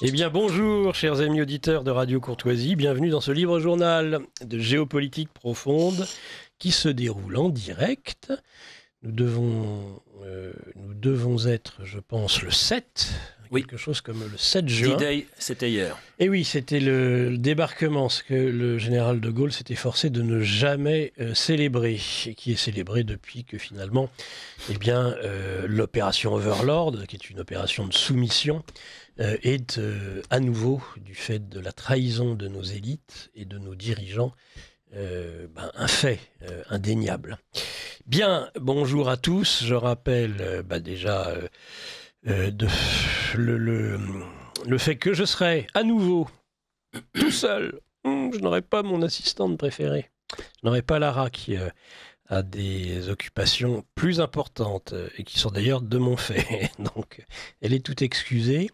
Eh bien bonjour chers amis auditeurs de Radio Courtoisie, bienvenue dans ce libre journal de géopolitique profonde qui se déroule en direct. Nous devons être, je pense, le 7, quelque chose comme le 7 juin. D-Day, c'était hier. Et oui, c'était le débarquement, ce que le général de Gaulle s'était forcé de ne jamais célébrer, et qui est célébré depuis que finalement, l'opération Overlord, qui est une opération de soumission, est à nouveau, du fait de la trahison de nos élites et de nos dirigeants, un fait indéniable. Bien, bonjour à tous. Je rappelle le fait que je serai à nouveau tout seul. Je n'aurai pas mon assistante préférée. Je n'aurai pas Lara qui a des occupations plus importantes et qui sont d'ailleurs de mon fait. Donc, elle est toute excusée.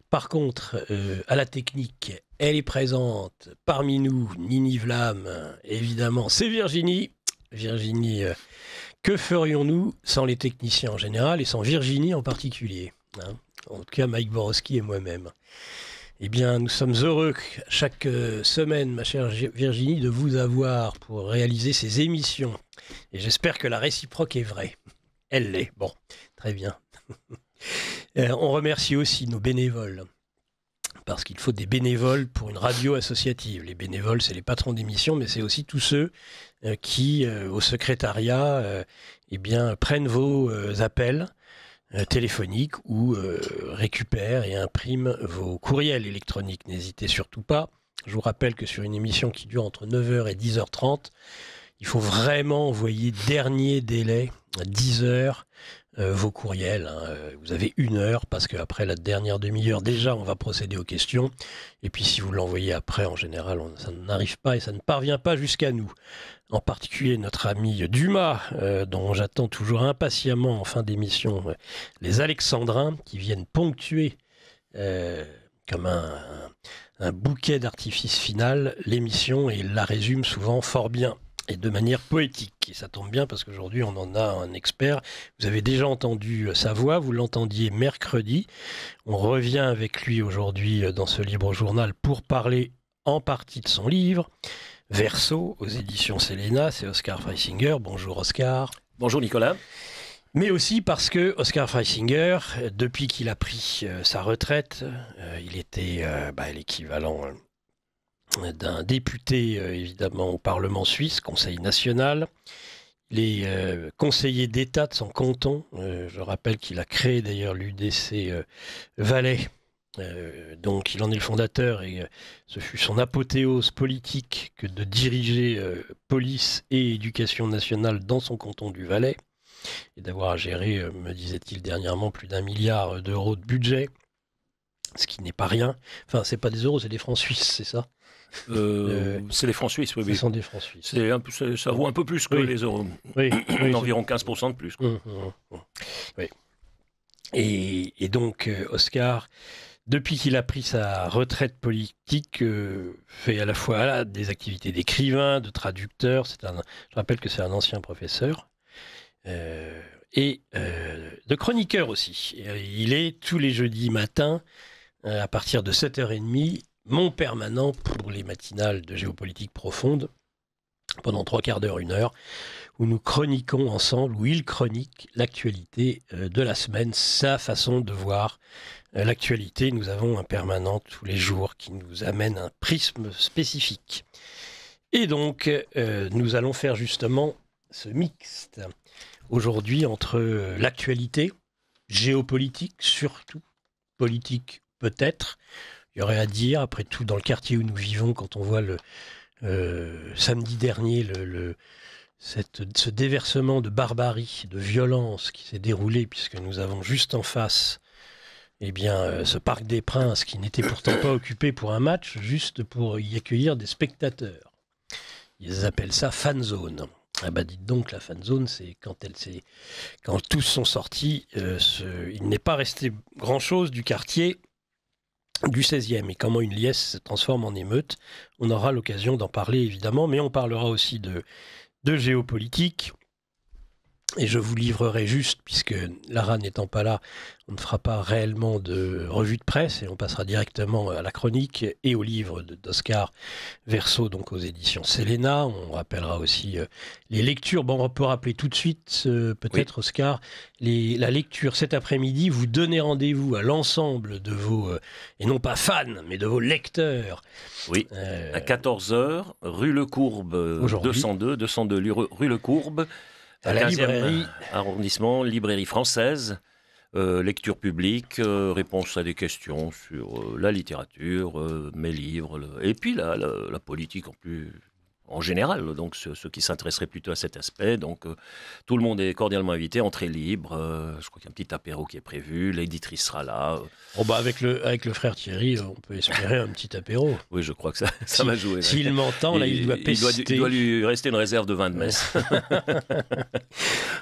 Par contre, à la technique, elle est présente parmi nous, Nini Vlam, évidemment, c'est Virginie. Virginie, que ferions-nous sans les techniciens en général et sans Virginie en particulier, hein? En tout cas, Mike Borowski et moi-même. Eh bien, nous sommes heureux chaque semaine, ma chère Virginie, de vous avoir pour réaliser ces émissions. Et j'espère que la réciproque est vraie. Elle l'est. Bon, très bien. On remercie aussi nos bénévoles, parce qu'il faut des bénévoles pour une radio associative. Les bénévoles, c'est les patrons d'émissions, mais c'est aussi tous ceux qui, au secrétariat, prennent vos appels téléphoniques ou récupèrent et impriment vos courriels électroniques. N'hésitez surtout pas. Je vous rappelle que sur une émission qui dure entre 9h et 10h30, il faut vraiment envoyer dernier délai, à 10h, vos courriels. Vous avez 1 heure, parce qu'après la dernière demi-heure, déjà, on va procéder aux questions. Et puis, si vous l'envoyez après, en général, ça n'arrive pas et ça ne parvient pas jusqu'à nous. En particulier, notre ami Dumas, dont j'attends toujours impatiemment en fin d'émission, les Alexandrins, qui viennent ponctuer comme un bouquet d'artifice final l'émission et la résument souvent fort bien. Et de manière poétique. Et ça tombe bien parce qu'aujourd'hui, on en a un expert. Vous avez déjà entendu sa voix, vous l'entendiez mercredi. On revient avec lui aujourd'hui dans ce libre journal pour parler en partie de son livre, Verseau, aux éditions Séléna. C'est Oscar Freisinger. Bonjour Oscar. Bonjour Nicolas. Mais aussi parce que Oscar Freisinger, depuis qu'il a pris sa retraite, il était l'équivalent d'un député, évidemment, au Parlement suisse, Conseil national. Il est conseiller d'État de son canton. Je rappelle qu'il a créé d'ailleurs l'UDC Valais. Donc il en est le fondateur et ce fut son apothéose politique que de diriger police et éducation nationale dans son canton du Valais et d'avoir à gérer, me disait-il dernièrement, plus d'1 milliard d'euros de budget, ce qui n'est pas rien. Enfin, c'est pas des euros, c'est des francs suisses, c'est ça? C'est les francs suisses, oui. Ce sont des francs suisses. Ça vaut un peu plus que les euros. Oui, Environ 15% de plus. Oui. Et donc, Oscar, depuis qu'il a pris sa retraite politique, fait à la fois des activités d'écrivain, de traducteur. Je rappelle que c'est un ancien professeur. Et de chroniqueur aussi. Il est tous les jeudis matins, à partir de 7h30, mon permanent pour les matinales de géopolitique profonde, pendant 3/4 d'heure, 1 heure, où nous chroniquons ensemble, où il chronique l'actualité de la semaine, sa façon de voir l'actualité. Nous avons un permanent tous les jours qui nous amène un prisme spécifique. Et donc, nous allons faire justement ce mixte aujourd'hui entre l'actualité, géopolitique surtout, politique peut-être. Il y aurait à dire, après tout, dans le quartier où nous vivons, quand on voit samedi dernier ce déversement de barbarie, de violence qui s'est déroulé, puisque nous avons juste en face ce Parc des Princes qui n'était pourtant pas occupé pour un match, juste pour y accueillir des spectateurs. Ils appellent ça fan zone. Ah bah dites donc, la fan zone, c'est quand tous sont sortis, il n'est pas resté grand-chose du quartier du 16e. Et comment une liesse se transforme en émeute, on aura l'occasion d'en parler évidemment, mais on parlera aussi de géopolitique, Et je vous livrerai juste, puisque Lara n'étant pas là, on ne fera pas réellement de revue de presse et on passera directement à la chronique et au livre d'Oscar Verso, donc aux éditions Selena. On rappellera aussi les lectures. Bon, on peut rappeler tout de suite, peut-être, oui. Oscar, la lecture cet après-midi. Vous donnez rendez-vous à l'ensemble de vos, et non pas fans, mais de vos lecteurs. Oui, à 14h, rue Lecourbe, 202 rue Lecourbe. À la librairie arrondissement, librairie française, lecture publique, réponse à des questions sur la littérature, mes livres, et puis la politique en général, donc ceux qui s'intéresseraient plutôt à cet aspect. Donc tout le monde est cordialement invité, entrée libre. Je crois qu'il y a un petit apéro qui est prévu, l'éditrice sera là. Bon bah avec le frère Thierry, on peut espérer un petit apéro. Oui, je crois que ça va jouer. S'il m'entend, là, il doit pester. Il doit lui rester une réserve de vin de messe.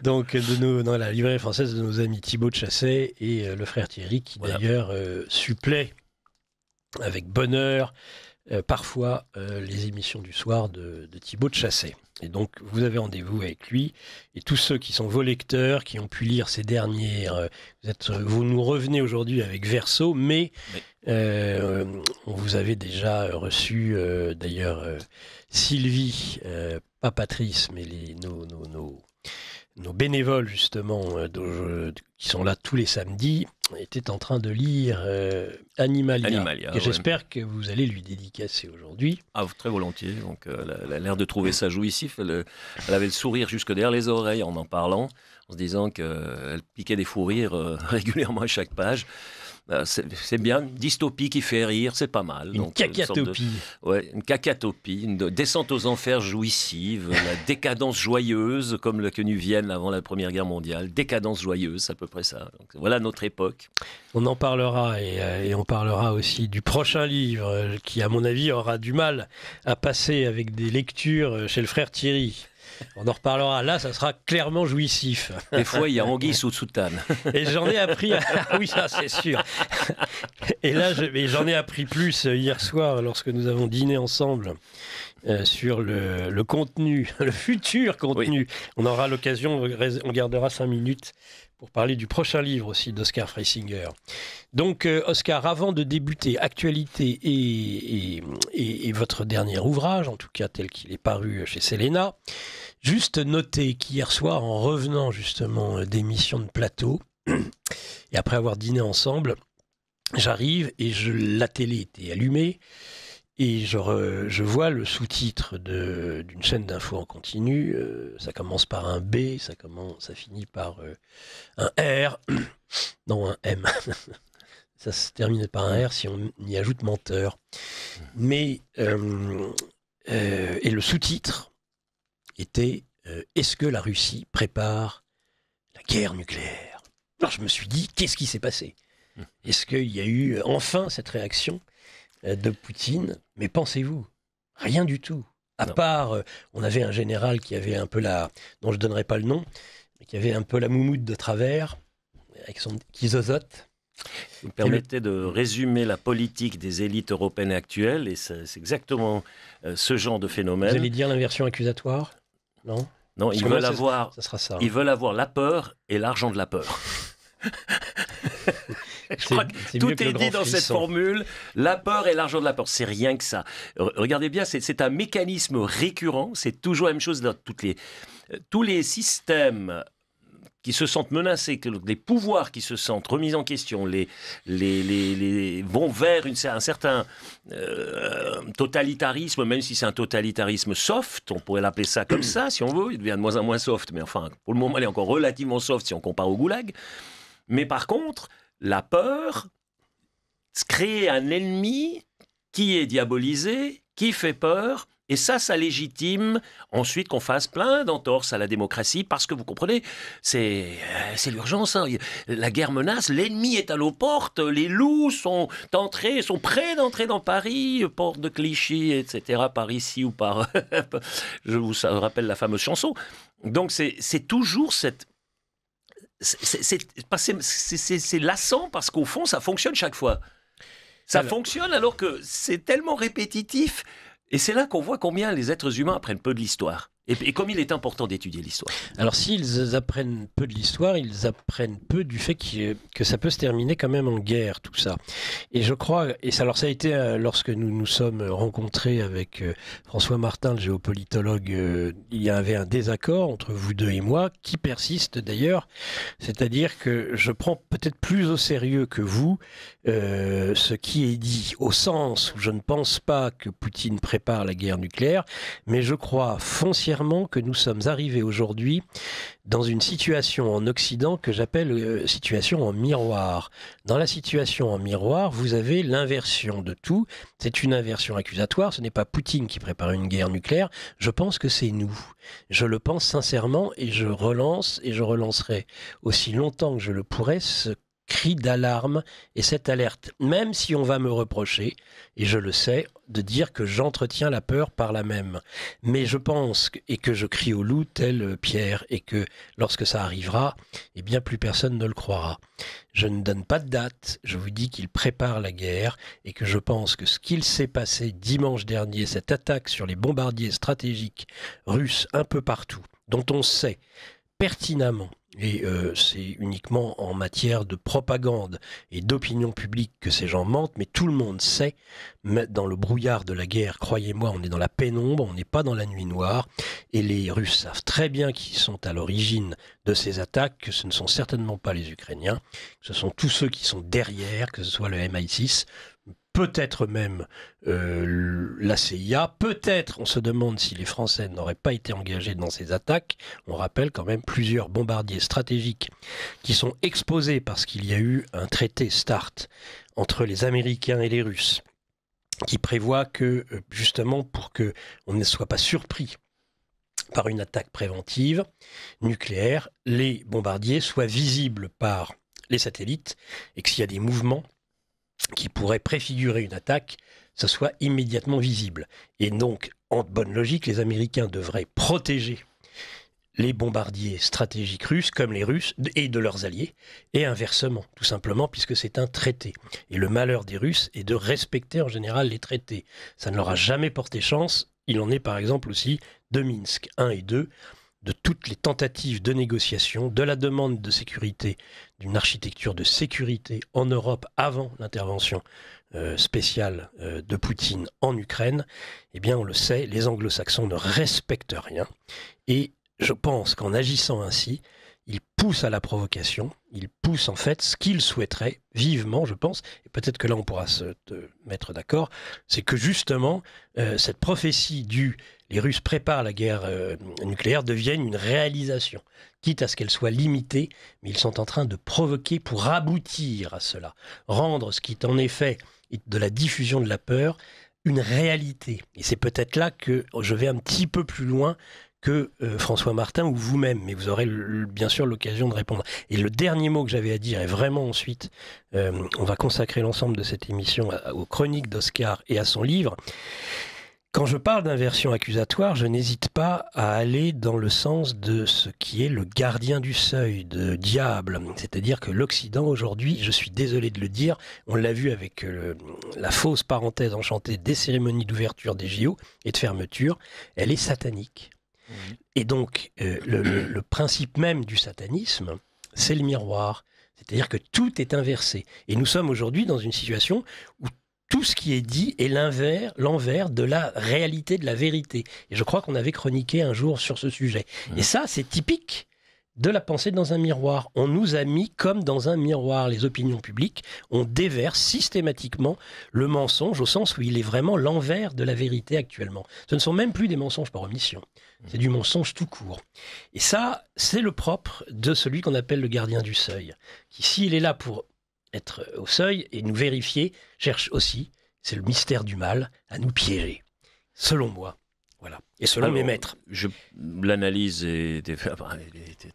Donc dans la librairie française de nos amis Thibaut de Chassey et le frère Thierry, qui d'ailleurs supplée avec bonheur parfois les émissions du soir de Thibaut de Chassey. Et donc, vous avez rendez-vous avec lui. Et tous ceux qui sont vos lecteurs, qui ont pu lire ces dernières... vous nous revenez aujourd'hui avec Verso, mais on vous avait déjà reçu, d'ailleurs, Sylvie, pas Patrice, mais nos bénévoles, justement, qui sont là tous les samedis, étaient en train de lire Animalia, et j'espère que vous allez lui dédicacer aujourd'hui. Ah, très volontiers. Donc, elle a l'air de trouver ça jouissif. Elle avait le sourire jusque derrière les oreilles en parlant, en se disant qu'elle piquait des fous rires régulièrement à chaque page. C'est bien, une dystopie qui fait rire, c'est pas mal. Une cacatopie. Une cacatopie, une descente aux enfers jouissive, la décadence joyeuse, comme l'a connu Vienne avant la Première Guerre mondiale. Décadence joyeuse, c'est à peu près ça. Donc, voilà notre époque. On en parlera et on parlera aussi du prochain livre qui, à mon avis, aura du mal à passer avec des lectures chez le frère Thierry. On en reparlera. Là, ça sera clairement jouissif. Des fois, il y a anguille sous soutane. Et j'en ai appris... Oui, ça, c'est sûr. Et là, j'en ai appris plus hier soir lorsque nous avons dîné ensemble sur le contenu, le futur contenu. Oui. On aura l'occasion, on gardera 5 minutes pour parler du prochain livre aussi d'Oscar Freisinger. Donc, Oscar, avant de débuter actualité et votre dernier ouvrage, en tout cas tel qu'il est paru chez Selena, juste noter qu'hier soir, en revenant justement d'émissions de plateau, et après avoir dîné ensemble, j'arrive et la télé était allumée, et je vois le sous-titre d'une chaîne d'infos en continu. Ça commence par un B, ça finit par un R, non un M. Ça se termine par un R si on y ajoute menteur. Mais et le sous-titre était est-ce que la Russie prépare la guerre nucléaire? Alors je me suis dit, qu'est-ce qui s'est passé? Est-ce qu'il y a eu enfin cette réaction de Poutine? Mais pensez-vous, rien du tout. À part, on avait un général qui avait un peu dont je ne donnerai pas le nom, mais qui avait un peu la moumoute de travers, qui zozote. Vous me permettez de résumer la politique des élites européennes actuelles, et c'est exactement ce genre de phénomène. Vous allez dire l'inversion accusatoire? Non. Non, ils veulent avoir la peur et l'argent de la peur. Je crois que tout est dit dans cette formule. La peur et l'argent de la peur, c'est rien que ça. Regardez bien, c'est un mécanisme récurrent. C'est toujours la même chose dans tous les systèmes qui se sentent menacés, les pouvoirs qui se sentent remis en question, vont vers un certain totalitarisme, même si c'est un totalitarisme soft, on pourrait l'appeler ça comme ça, si on veut. Il devient de moins en moins soft, mais enfin, pour le moment, il est encore relativement soft si on compare au goulag. Mais par contre, la peur, créer un ennemi qui est diabolisé, qui fait peur, et ça légitime ensuite qu'on fasse plein d'entorses à la démocratie, parce que vous comprenez, c'est l'urgence. Hein. La guerre menace, l'ennemi est à nos portes, les loups sont prêts d'entrer dans Paris, porte de Clichy, etc., par ici ou par... Je vous rappelle la fameuse chanson. Donc c'est toujours cette... C'est lassant parce qu'au fond, ça fonctionne chaque fois. Ça fonctionne alors que c'est tellement répétitif. Et c'est là qu'on voit combien les êtres humains apprennent peu de l'histoire. Et comme il est important d'étudier l'histoire. Alors s'ils apprennent peu de l'histoire, ils apprennent peu du fait que ça peut se terminer quand même en guerre, tout ça. Et je crois, alors ça a été lorsque nous nous sommes rencontrés avec François Martin, le géopolitologue, il y avait un désaccord entre vous deux et moi, qui persiste d'ailleurs, c'est-à-dire que je prends peut-être plus au sérieux que vous ce qui est dit, au sens où je ne pense pas que Poutine prépare la guerre nucléaire, mais je crois foncièrement que nous sommes arrivés aujourd'hui dans une situation en Occident que j'appelle situation en miroir. Dans la situation en miroir, vous avez l'inversion de tout. C'est une inversion accusatoire. Ce n'est pas Poutine qui prépare une guerre nucléaire. Je pense que c'est nous. Je le pense sincèrement et je relance et je relancerai aussi longtemps que je le pourrai ce cri d'alarme et cette alerte, même si on va me reprocher, et je le sais, de dire que j'entretiens la peur par là même. Mais je pense, et que je crie au loup tel Pierre, et que lorsque ça arrivera, eh bien plus personne ne le croira. Je ne donne pas de date, je vous dis qu'il prépare la guerre, et que je pense que ce qu'il s'est passé dimanche dernier, cette attaque sur les bombardiers stratégiques russes un peu partout, dont on sait pertinemment, et c'est uniquement en matière de propagande et d'opinion publique que ces gens mentent, mais tout le monde sait, dans le brouillard de la guerre, croyez-moi, on est dans la pénombre, on n'est pas dans la nuit noire, et les Russes savent très bien qui sont à l'origine de ces attaques, que ce ne sont certainement pas les Ukrainiens, ce sont tous ceux qui sont derrière, que ce soit le MI6, peut-être même la CIA, peut-être on se demande si les Français n'auraient pas été engagés dans ces attaques. On rappelle quand même plusieurs bombardiers stratégiques qui sont exposés parce qu'il y a eu un traité START entre les Américains et les Russes qui prévoit que, justement, pour qu'on ne soit pas surpris par une attaque préventive nucléaire, les bombardiers soient visibles par les satellites et que s'il y a des mouvements qui pourrait préfigurer une attaque, ce soit immédiatement visible. Et donc, en bonne logique, les Américains devraient protéger les bombardiers stratégiques russes, comme les Russes, et de leurs alliés, et inversement, tout simplement, puisque c'est un traité. Et le malheur des Russes est de respecter en général les traités. Ça ne leur a jamais porté chance. Il en est par exemple aussi de Minsk 1 et 2, de toutes les tentatives de négociation, de la demande de sécurité, d'une architecture de sécurité en Europe avant l'intervention spéciale de Poutine en Ukraine, eh bien on le sait, les anglo-saxons ne respectent rien. Et je pense qu'en agissant ainsi, ils poussent à la provocation, ils poussent en fait ce qu'ils souhaiteraient vivement, je pense, et peut-être que là on pourra se mettre d'accord, c'est que justement cette prophétie du les Russes préparent la guerre nucléaire devienne une réalisation, quitte à ce qu'elle soit limitée, mais ils sont en train de provoquer pour aboutir à cela, rendre ce qui est en effet de la diffusion de la peur une réalité. Et c'est peut-être là que je vais un petit peu plus loin que François Martin ou vous-même, mais vous aurez bien sûr l'occasion de répondre. Et le dernier mot que j'avais à dire, et vraiment ensuite, on va consacrer l'ensemble de cette émission aux chroniques d'Oscar et à son livre. Quand je parle d'inversion accusatoire, je n'hésite pas à aller dans le sens de ce qui est le gardien du seuil, de diable. C'est-à-dire que l'Occident aujourd'hui, je suis désolé de le dire, on l'a vu avec la fausse parenthèse enchantée des cérémonies d'ouverture des JO et de fermeture, elle est satanique. Et donc, le principe même du satanisme, c'est le miroir. C'est-à-dire que tout est inversé. Et nous sommes aujourd'hui dans une situation où tout ce qui est dit est l'envers de la réalité, de la vérité. Et je crois qu'on avait chroniqué un jour sur ce sujet. Et ça, c'est typique de la pensée dans un miroir. On nous a mis comme dans un miroir. Les opinions publiques, on déverse systématiquement le mensonge au sens où il est vraiment l'envers de la vérité actuellement. Ce ne sont même plus des mensonges par omission. C'est du mensonge tout court. Et ça, c'est le propre de celui qu'on appelle le gardien du seuil, qui, s'il est là pour être au seuil et nous vérifier, cherche aussi, c'est le mystère du mal, à nous piéger. Selon moi. Voilà. Et selon mes maîtres. L'analyse est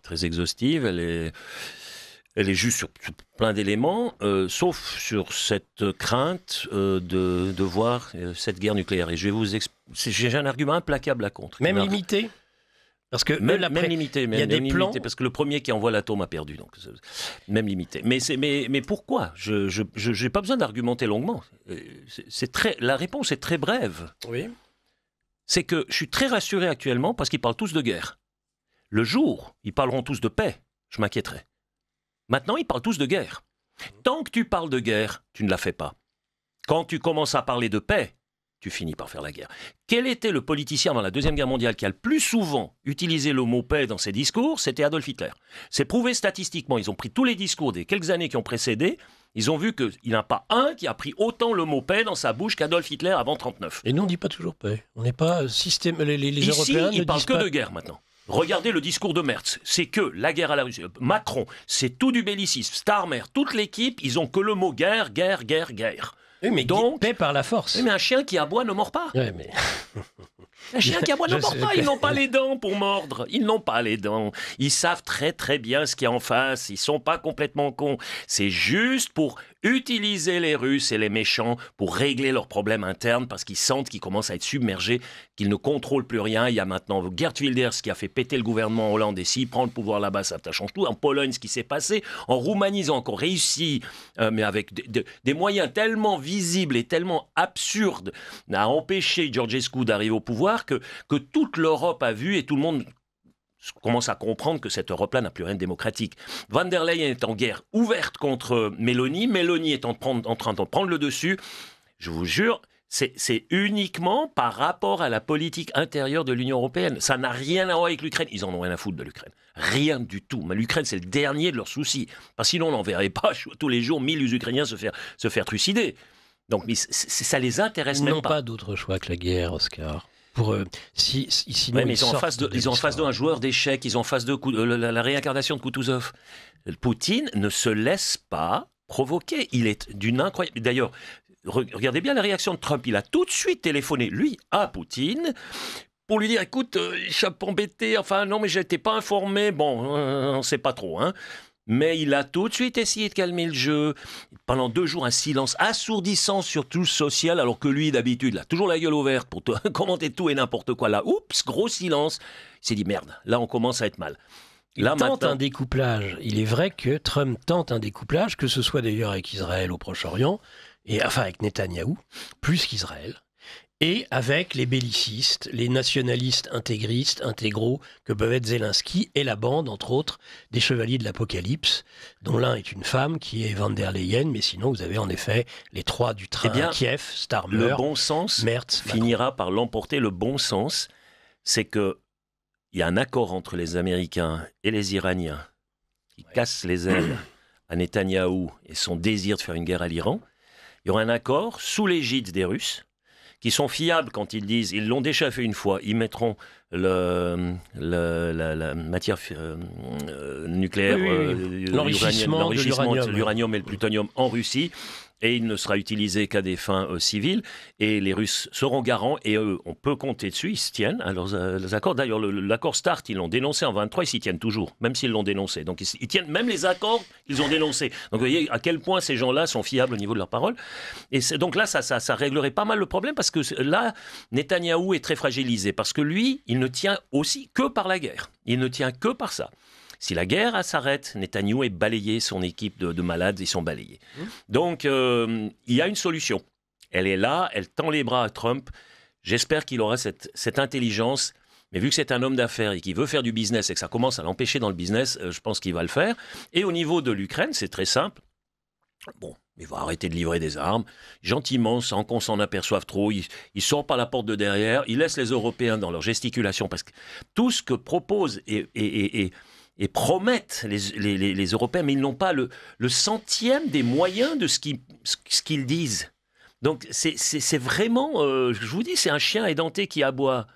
très exhaustive, elle est juste sur plein d'éléments, sauf sur cette crainte de voir cette guerre nucléaire. Et je vais vous j'ai un argument implacable à contre. Même limité ? Parce que même limité, il y a des plans, parce que le premier qui envoie l'atome a perdu, donc même limité. Mais pourquoi ? Je n'ai pas besoin d'argumenter longuement. La réponse est très brève. Oui. c'est que je suis très rassuré actuellement parce qu'ils parlent tous de guerre. Le jour, ils parleront tous de paix, je m'inquiéterai. Maintenant, ils parlent tous de guerre. Tant que tu parles de guerre, tu ne la fais pas. Quand tu commences à parler de paix, tu finis par faire la guerre. Quel était le politicien dans la Deuxième Guerre mondiale qui a le plus souvent utilisé le mot paix dans ses discours? C'était Adolf Hitler. C'est prouvé statistiquement. Ils ont pris tous les discours des quelques années qui ont précédé. Ils ont vu qu'il n'y en a pas un qui a pris autant le mot paix dans sa bouche qu'Adolf Hitler avant 1939. Et nous, on ne dit pas toujours paix. On n'est pas système. Les Ici, Européens ils ne parlent disent que pas de guerre maintenant. Regardez le discours de Merz, c'est que la guerre à la Russie. Macron, c'est tout du bellicisme. Starmer, toute l'équipe, ils ont que le mot guerre, guerre, guerre, guerre. Oui, mais donc, paix par la force. Oui, mais un chien qui aboie ne mord pas. Ouais, mais... Un chien qui aboie ne mord pas. Ils n'ont pas les dents pour mordre. Ils n'ont pas les dents. Ils savent très très bien ce qu'il y a en face. Ils sont pas complètement cons. C'est juste pour utiliser les Russes et les méchants pour régler leurs problèmes internes parce qu'ils sentent qu'ils commencent à être submergés, qu'ils ne contrôlent plus rien. Il y a maintenant Geert Wilders qui a fait péter le gouvernement hollandais. Et s'il prend le pouvoir là-bas, ça change tout. En Pologne, ce qui s'est passé. En Roumanie, ils ont encore réussi, mais avec des moyens tellement visibles et tellement absurdes à empêcher Georgescu d'arriver au pouvoir que toute l'Europe a vu et tout le monde commence à comprendre que cette Europe-là n'a plus rien de démocratique. Van der Leyen est en guerre ouverte contre Meloni. Meloni est en train de prendre le dessus. Je vous jure, c'est uniquement par rapport à la politique intérieure de l'Union européenne. Ça n'a rien à voir avec l'Ukraine. Ils en ont rien à foutre de l'Ukraine. Rien du tout. Mais l'Ukraine, c'est le dernier de leurs soucis. Parce que sinon, on n'enverrait pas tous les jours 1000 Ukrainiens se faire trucider. Donc, ça les intéresse même pas. Ils n'ont pas d'autre choix que la guerre, Oscar. Sinon, ouais, mais ils ont en face d'eux un joueur d'échecs, ils ont en face d'eux la réincarnation de Kutuzov. Poutine ne se laisse pas provoquer. Il est d'une incroyable... D'ailleurs, regardez bien la réaction de Trump. Il a tout de suite téléphoné, lui, à Poutine, pour lui dire, écoute, je suis un peu embêté, enfin non, mais je n'étais pas informé, bon, on ne sait pas trop, hein. Mais il a tout de suite essayé de calmer le jeu. Pendant 2 jours, un silence assourdissant sur tout le social, alors que lui, d'habitude, il a toujours la gueule ouverte pour commenter tout et n'importe quoi. Là, oups, gros silence. Il s'est dit, merde, là, on commence à être mal. Il tente un découplage. Il est vrai que Trump tente un découplage, que ce soit d'ailleurs avec Israël au Proche-Orient, enfin avec Netanyahou, plus qu'Israël. Et avec les bellicistes, les nationalistes intégristes, intégraux, que peuvent être Zelensky et la bande, entre autres, des chevaliers de l'Apocalypse, dont l'un est une femme, qui est Van der Leyen, mais sinon vous avez en effet les 3 du train, Kiev, Starmer, le bon sens Merz, finira par l'emporter. Le bon sens, c'est qu'il y a un accord entre les Américains et les Iraniens qui casse les ailes à Netanyahou et son désir de faire une guerre à l'Iran. Il y aura un accord sous l'égide des Russes, qui sont fiables quand ils disent, ils l'ont déjà fait une fois, ils mettront la matière nucléaire, l'enrichissement de l'uranium et le plutonium en Russie, et il ne sera utilisé qu'à des fins civiles, et les Russes seront garants, et eux, on peut compter dessus, ils se tiennent à leurs accords. D'ailleurs, l'accord START, ils l'ont dénoncé en 23, ils s'y tiennent toujours, même s'ils l'ont dénoncé. Donc ils tiennent même les accords qu'ils ont dénoncés. Donc vous voyez à quel point ces gens-là sont fiables au niveau de leur parole. Et donc là, ça réglerait pas mal le problème, parce que là, Netanyahou est très fragilisé, parce que lui, il ne tient aussi que par la guerre. Il ne tient que par ça. Si la guerre s'arrête, Netanyahou est balayé, son équipe de malades, ils sont balayés. Donc, il y a une solution. Elle est là, elle tend les bras à Trump. J'espère qu'il aura cette intelligence. Mais vu que c'est un homme d'affaires et qu'il veut faire du business et que ça commence à l'empêcher dans le business, je pense qu'il va le faire. Et au niveau de l'Ukraine, c'est très simple. Bon, il va arrêter de livrer des armes, gentiment, sans qu'on s'en aperçoive trop. Il sort par la porte de derrière, il laisse les Européens dans leur gesticulation, parce que tout ce que proposent et promettent les Européens, mais ils n'ont pas le centième des moyens de ce qu'ils disent. Donc c'est vraiment, je vous dis, c'est un chien édenté qui aboie.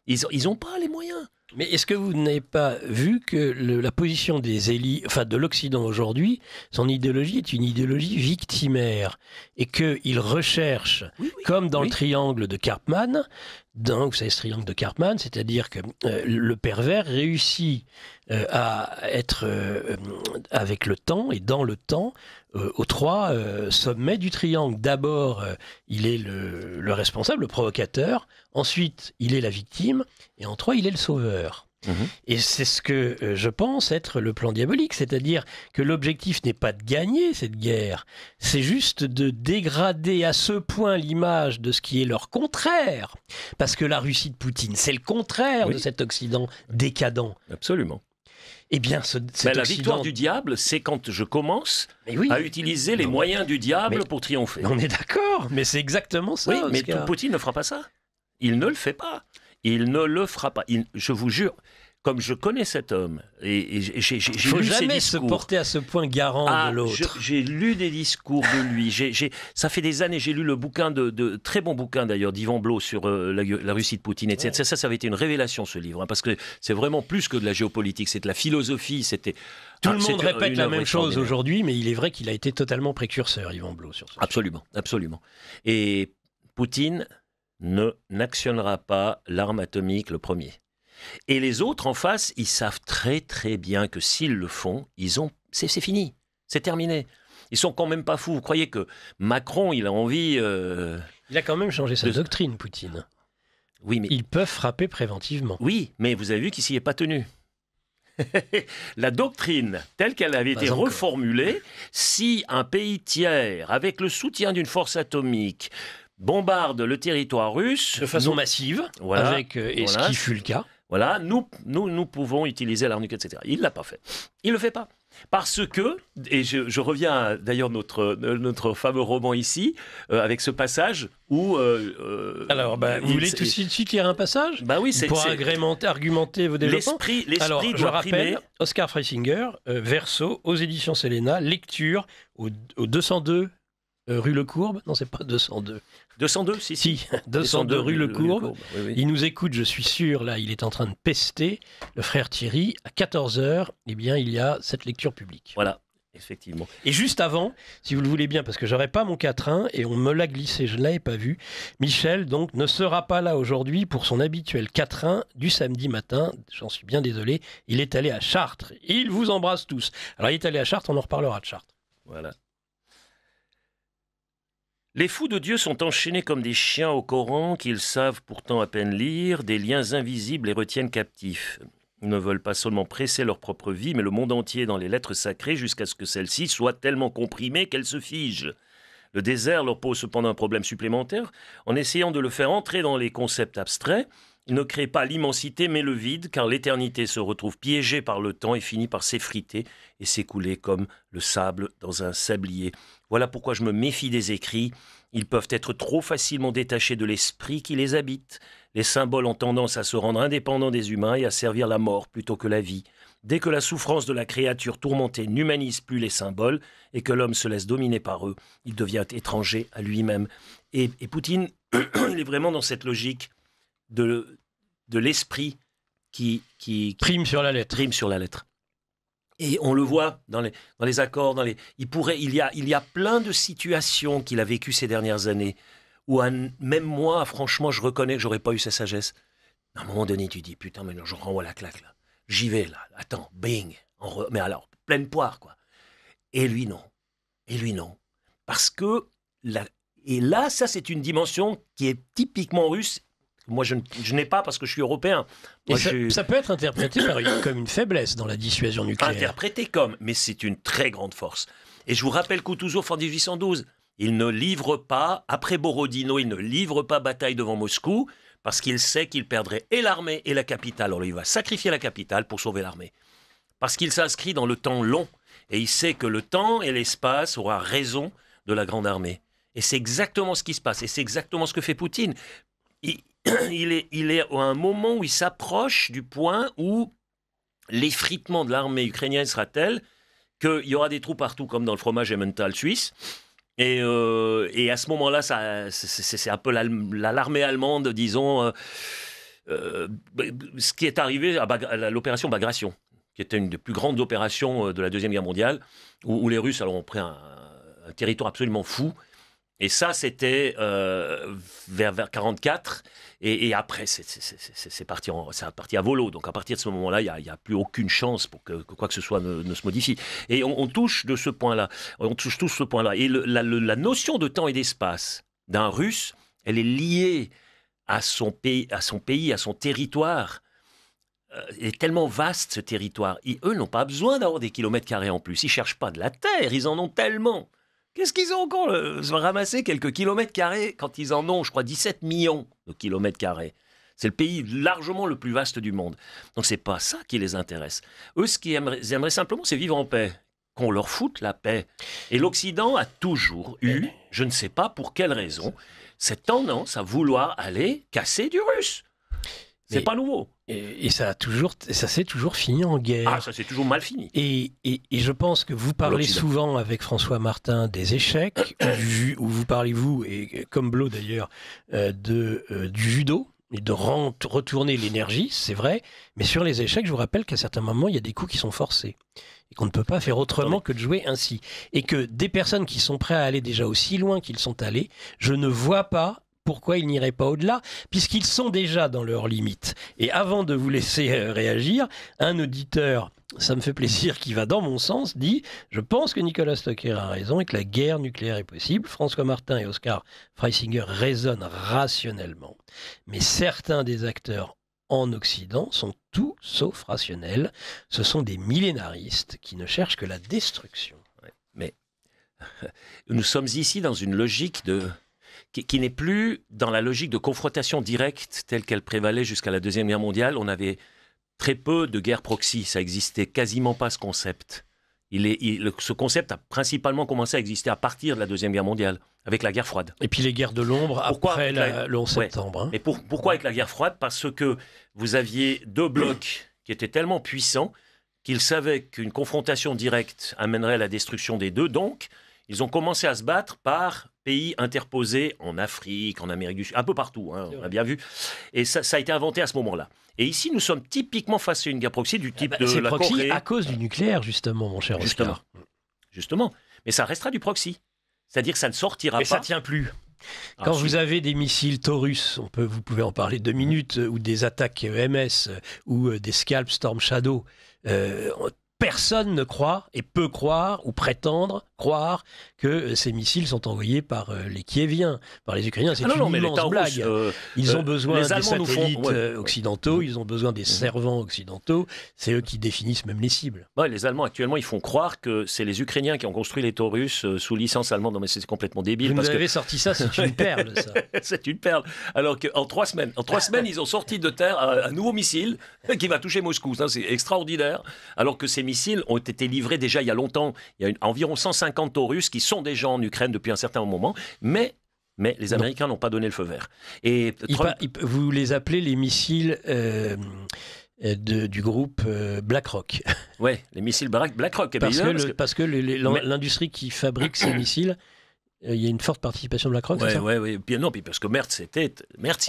Ils n'ont pas les moyens. Mais est-ce que vous n'avez pas vu que la position des élites, enfin de l'Occident aujourd'hui, son idéologie est une idéologie victimaire et qu'ils recherchent, comme dans le triangle de Karpman, vous savez ce triangle de Karpman, c'est-à-dire que le pervers réussit à être avec le temps et dans le temps aux 3 sommets du triangle. D'abord, il est le responsable, le provocateur. Ensuite, il est la victime. Et en 3, il est le sauveur. Et c'est ce que je pense être le plan diabolique, c'est-à-dire que l'objectif n'est pas de gagner cette guerre, c'est juste de dégrader à ce point l'image de ce qui est leur contraire. Parce que la Russie de Poutine, c'est le contraire de cet Occident décadent. Absolument. Eh bien, la victoire du diable, c'est quand je commence à utiliser les moyens du diable pour triompher. On est d'accord, mais c'est exactement ça. Oui, mais Poutine ne fera pas ça. Il ne le fait pas. Il ne le fera pas. Je vous jure, comme je connais cet homme, et j'ai lu ses discours... Il ne faut jamais se porter à ce point garant de l'autre. J'ai lu des discours de lui. Ça fait des années, j'ai lu le bouquin de très bon bouquin d'ailleurs d'Yvan Blot sur la Russie de Poutine, etc. Ouais. Ça avait été une révélation ce livre, parce que c'est vraiment plus que de la géopolitique, c'est de la philosophie. Tout le monde répète la même chose aujourd'hui, mais il est vrai qu'il a été totalement précurseur, Yvan Blot, sur ce Absolument, absolument. Et Poutine n'actionnera pas l'arme atomique le premier. Et les autres en face, ils savent très très bien que s'ils le font, c'est fini, c'est terminé. Ils sont quand même pas fous. Vous croyez que Macron, il a envie... Il a quand même changé sa doctrine, Poutine. Oui, mais... Ils peuvent frapper préventivement. Oui, mais vous avez vu qu'il s'y est pas tenu. La doctrine, telle qu'elle avait été reformulée, si un pays tiers, avec le soutien d'une force atomique, bombarde le territoire russe... De façon massive, ce qui fut le cas. Voilà, nous pouvons utiliser l'arme nucléaire, etc. Il ne l'a pas fait. Il ne le fait pas. Parce que, et je reviens à d'ailleurs notre fameux roman ici, avec ce passage où... Alors, vous voulez tout de suite lire un passage oui, pour argumenter vos développements. L'esprit je rappelle, Oscar Freisinger, Verso, aux éditions Séléna, lecture au 202 rue Le Courbe. Non, c'est pas 202. 202, si. 202 rue Le Courbe. Oui. Il nous écoute, je suis sûr, là, il est en train de pester. Le frère Thierry, à 14h, eh bien, il y a cette lecture publique. Voilà, effectivement. Et juste avant, si vous le voulez bien, parce que j'aurais pas mon quatrain, et on me l'a glissé, je ne l'avais pas vu, Michel, donc, ne sera pas là aujourd'hui pour son habituel quatrain du samedi matin. J'en suis bien désolé. Il est allé à Chartres. Il vous embrasse tous. Alors, il est allé à Chartres, on en reparlera de Chartres. Voilà. Les fous de Dieu sont enchaînés comme des chiens au Coran qu'ils savent pourtant à peine lire, des liens invisibles les retiennent captifs. Ils ne veulent pas seulement presser leur propre vie, mais le monde entier dans les lettres sacrées jusqu'à ce que celle-ci soit tellement comprimée qu'elle se fige. Le désert leur pose cependant un problème supplémentaire. En essayant de le faire entrer dans les concepts abstraits, il ne crée pas l'immensité mais le vide, car l'éternité se retrouve piégée par le temps et finit par s'effriter et s'écouler comme le sable dans un sablier. Voilà pourquoi je me méfie des écrits. Ils peuvent être trop facilement détachés de l'esprit qui les habite. Les symboles ont tendance à se rendre indépendants des humains et à servir la mort plutôt que la vie. Dès que la souffrance de la créature tourmentée n'humanise plus les symboles et que l'homme se laisse dominer par eux, il devient étranger à lui-même. Et Poutine, il est vraiment dans cette logique de l'esprit qui prime sur la lettre. Prime sur la lettre. Et on le voit dans les accords, il y a plein de situations qu'il a vécues ces dernières années où même moi, franchement, je reconnais que j'aurais pas eu sa sagesse. À un moment donné, tu dis putain, mais non, je renvoie la claque là. J'y vais là. Attends, bing. Mais alors, pleine poire quoi. Et lui non. Parce que là, ça c'est une dimension qui est typiquement russe. Moi, je n'ai pas parce que je suis européen. Moi, ça peut être interprété comme une faiblesse dans la dissuasion nucléaire. Interprété mais c'est une très grande force. Et je vous rappelle Kutuzov en 1812, il ne livre pas, après Borodino, il ne livre pas bataille devant Moscou parce qu'il sait qu'il perdrait et l'armée et la capitale. Alors il va sacrifier la capitale pour sauver l'armée. Parce qu'il s'inscrit dans le temps long et il sait que le temps et l'espace aura raison de la grande armée. Et c'est exactement ce qui se passe et c'est exactement ce que fait Poutine. Il est à un moment où il s'approche du point où l'effritement de l'armée ukrainienne sera tel qu'il y aura des trous partout, comme dans le fromage Emmental suisse. Et à ce moment-là, c'est un peu l'armée allemande, disons, ce qui est arrivé à l'opération Bagration, qui était une des plus grandes opérations de la Deuxième Guerre mondiale, où les Russes ont pris un territoire absolument fou. Et ça, c'était vers 1944. Et après, c'est parti à volo. Donc, à partir de ce moment-là, il n'y a plus aucune chance pour que quoi que ce soit ne se modifie. Et on touche de ce point-là. On touche tous ce point-là. Et la notion de temps et d'espace d'un Russe, elle est liée à son pays, à son territoire. est tellement vaste, ce territoire. Eux n'ont pas besoin d'avoir des kilomètres carrés en plus. Ils ne cherchent pas de la terre, ils en ont tellement. Qu'est-ce qu'ils ont encore ramasser quelques kilomètres carrés quand ils en ont, je crois, 17 millions de kilomètres carrés. C'est le pays largement le plus vaste du monde. Donc, ce n'est pas ça qui les intéresse. Eux, ce qu'ils aimeraient simplement, c'est vivre en paix. Qu'on leur foute la paix. Et l'Occident a toujours eu, je ne sais pas pour quelle raison, cette tendance à vouloir aller casser du russe. C'est pas nouveau. Et ça s'est toujours fini en guerre. Ah, ça s'est toujours mal fini. Et je pense que vous parlez souvent avec François Martin des échecs, où vous parlez, vous, et comme Blot d'ailleurs, du judo, et de retourner l'énergie, c'est vrai. Mais sur les échecs, je vous rappelle qu'à certains moments, il y a des coups qui sont forcés. Et qu'on ne peut pas faire autrement que de jouer ainsi. Et que des personnes qui sont prêtes à aller déjà aussi loin qu'ils sont allés, je ne vois pas pourquoi ils n'iraient pas au-delà, puisqu'ils sont déjà dans leurs limites. Et avant de vous laisser réagir, un auditeur, ça me fait plaisir, qui va dans mon sens, dit « Je pense que Nicolas Stocker a raison et que la guerre nucléaire est possible. François Martin et Oscar Freisinger raisonnent rationnellement. Mais certains des acteurs en Occident sont tout sauf rationnels. Ce sont des millénaristes qui ne cherchent que la destruction. » Mais nous sommes ici dans une logique qui n'est plus dans la logique de confrontation directe telle qu'elle prévalait jusqu'à la Deuxième Guerre mondiale. On avait très peu de guerres proxy, ça existait quasiment pas ce concept. Ce concept a principalement commencé à exister à partir de la Deuxième Guerre mondiale, avec la guerre froide. Et puis les guerres de l'ombre après le 11 septembre. Hein. Mais pourquoi avec la guerre froide ? Parce que vous aviez deux blocs qui étaient tellement puissants qu'ils savaient qu'une confrontation directe amènerait à la destruction des deux. Donc, ils ont commencé à se battre par pays interposés en Afrique, en Amérique du Sud, un peu partout, hein, on a bien vu. Et ça a été inventé à ce moment-là. Et ici, nous sommes typiquement face à une guerre proxy du type de la proxy Corée. À cause du nucléaire, justement, mon cher Oscar. Justement. Mais ça restera du proxy. C'est-à-dire que ça ne sortira pas. Et ça ne tient plus. Quand vous avez des missiles Taurus, vous pouvez en parler 2 minutes, ou des attaques EMS, ou des Scalp Storm Shadow, personne ne croit et peut croire ou prétendre croire que ces missiles sont envoyés par les Kieviens, par les Ukrainiens. C'est une immense blague. Ils ont besoin des satellites occidentaux, ils ont besoin des servants occidentaux. C'est eux qui définissent même les cibles. Ouais, les Allemands, actuellement, ils font croire que c'est les Ukrainiens qui ont construit les Taurus sous licence allemande. Non, mais c'est complètement débile. Vous avez sorti ça, c'est une perle, ça. C'est une perle. Alors qu'en 3 semaines, ils ont sorti de terre un nouveau missile qui va toucher Moscou. Ça, c'est extraordinaire. Alors que ces missiles ont été livrés déjà il y a longtemps. Il y a environ 150 Taurus qui sont déjà en Ukraine depuis un certain moment, mais les Américains n'ont pas donné le feu vert. Et vous les appelez les missiles du groupe BlackRock. Oui, les missiles BlackRock. Parce que l'industrie qui fabrique ces missiles, il y a une forte participation de BlackRock, c'est ça ? Oui. Non, parce que Merz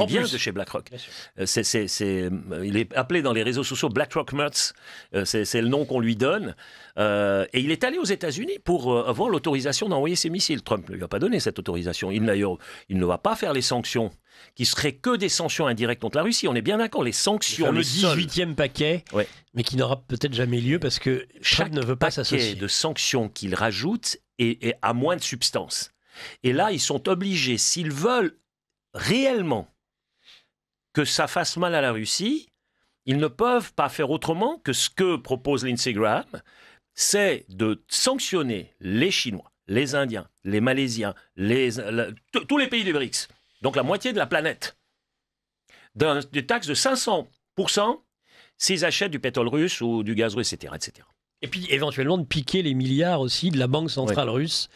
vient de chez BlackRock. Il est appelé dans les réseaux sociaux BlackRock Merz. C'est le nom qu'on lui donne. Et il est allé aux États-Unis pour avoir l'autorisation d'envoyer ses missiles. Trump ne lui a pas donné cette autorisation. Il ne va pas faire les sanctions qui seraient que des sanctions indirectes contre la Russie. On est bien d'accord, les sanctions... Le 18e paquet, mais qui n'aura peut-être jamais lieu parce que Trump ne veut pas s'associer. Chaque paquet de sanctions qu'il rajoute a moins de substance. Et là, ils sont obligés, s'ils veulent réellement que ça fasse mal à la Russie, ils ne peuvent pas faire autrement que ce que propose Lindsey Graham, c'est de sanctionner les Chinois, les Indiens, les Malaisiens, tous les pays du BRICS, donc la moitié de la planète, des taxes de 500% s'ils achètent du pétrole russe ou du gaz russe, etc., etc. Et puis éventuellement de piquer les milliards aussi de la Banque centrale russe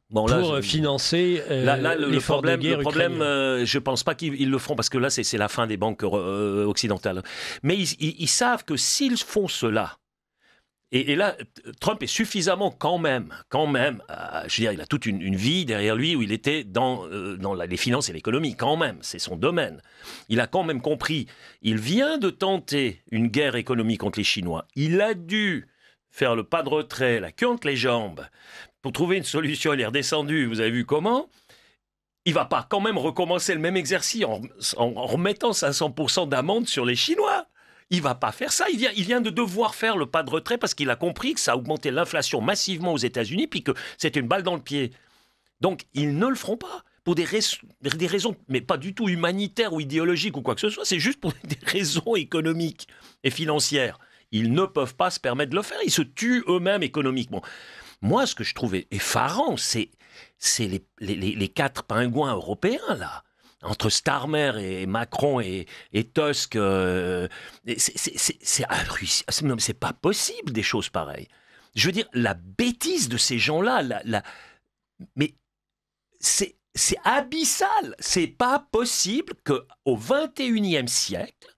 pour financer l'effort de guerre. Le problème, je ne pense pas qu'ils le feront parce que là, c'est la fin des banques occidentales. Mais ils savent que s'ils font cela, et là, Trump est suffisamment quand même, je veux dire, il a toute une vie derrière lui où il était dans les finances et l'économie, quand même, c'est son domaine. Il a quand même compris, il vient de tenter une guerre économique contre les Chinois, il a dû faire le pas de retrait, la queue entre les jambes, pour trouver une solution. Il est redescendu, vous avez vu comment ? Il ne va pas quand même recommencer le même exercice en remettant 500% d'amende sur les Chinois. Il ne va pas faire ça. Il vient de devoir faire le pas de retrait parce qu'il a compris que ça a augmenté l'inflation massivement aux États-Unis puis que c'était une balle dans le pied. Donc, ils ne le feront pas. pour des raisons, mais pas du tout humanitaires ou idéologiques ou quoi que ce soit, c'est juste pour des raisons économiques et financières. Ils ne peuvent pas se permettre de le faire, ils se tuent eux-mêmes économiquement. Moi, ce que je trouvais effarant, c'est les 4 pingouins européens, là, entre Starmer et Macron et Tusk. C'est pas possible, des choses pareilles. Je veux dire, la bêtise de ces gens-là, mais c'est abyssal. C'est pas possible qu'au XXIe siècle,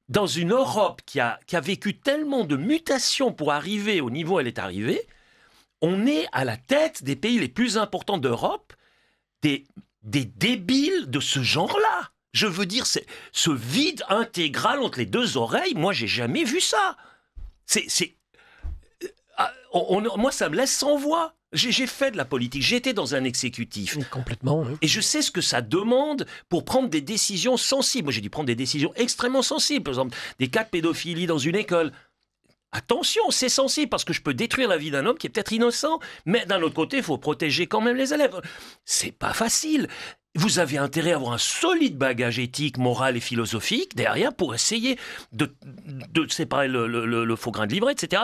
dans une Europe qui a vécu tellement de mutations pour arriver au niveau où elle est arrivée, on est à la tête des pays les plus importants d'Europe, des débiles de ce genre-là. Je veux dire, ce vide intégral entre les deux oreilles, moi, j'ai jamais vu ça. Moi, ça me laisse sans voix. J'ai fait de la politique, j'étais dans un exécutif. Complètement. Oui. Et je sais ce que ça demande pour prendre des décisions sensibles. Moi, j'ai dû prendre des décisions extrêmement sensibles. Par exemple, des cas de pédophilie dans une école. Attention, c'est sensible parce que je peux détruire la vie d'un homme qui est peut-être innocent. Mais d'un autre côté, il faut protéger quand même les élèves. C'est pas facile. Vous avez intérêt à avoir un solide bagage éthique, moral et philosophique derrière pour essayer de séparer le faux grain de livret, etc.,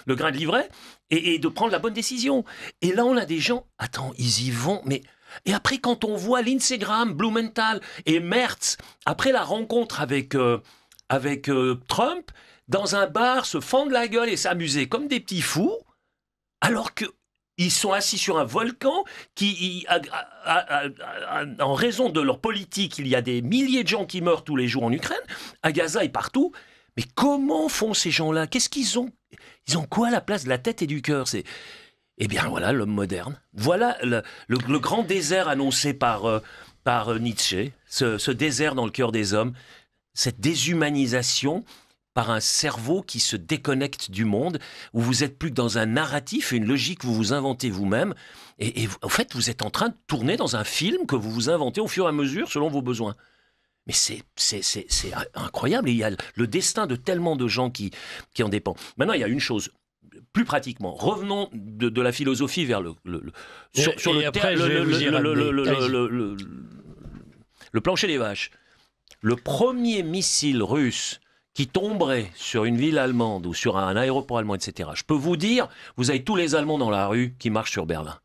le grain de livret, et de prendre la bonne décision. Et là, on a des gens, attends, ils y vont, mais... Et après, quand on voit Lindsey Graham, Blumenthal et Merz, après la rencontre avec Trump, dans un bar, se fendre la gueule et s'amuser comme des petits fous, alors que ils sont assis sur un volcan qui, en raison de leur politique, il y a des milliers de gens qui meurent tous les jours en Ukraine, à Gaza et partout. Mais comment font ces gens-là? Qu'est-ce qu'ils ont? Ils ont quoi à la place de la tête et du cœur? Eh bien voilà l'homme moderne. Voilà le grand désert annoncé par Nietzsche, ce désert dans le cœur des hommes, cette déshumanisation par un cerveau qui se déconnecte du monde, où vous êtes plus que dans un narratif et une logique que vous vous inventez vous-même. Et en fait, vous êtes en train de tourner dans un film que vous vous inventez au fur et à mesure selon vos besoins. Mais c'est incroyable. Et il y a le destin de tellement de gens qui en dépend. Maintenant, il y a une chose, plus pratiquement. Revenons de la philosophie vers le plancher des vaches. Le premier missile russe qui tomberait sur une ville allemande ou sur un aéroport allemand, etc. Je peux vous dire, vous avez tous les Allemands dans la rue qui marchent sur Berlin.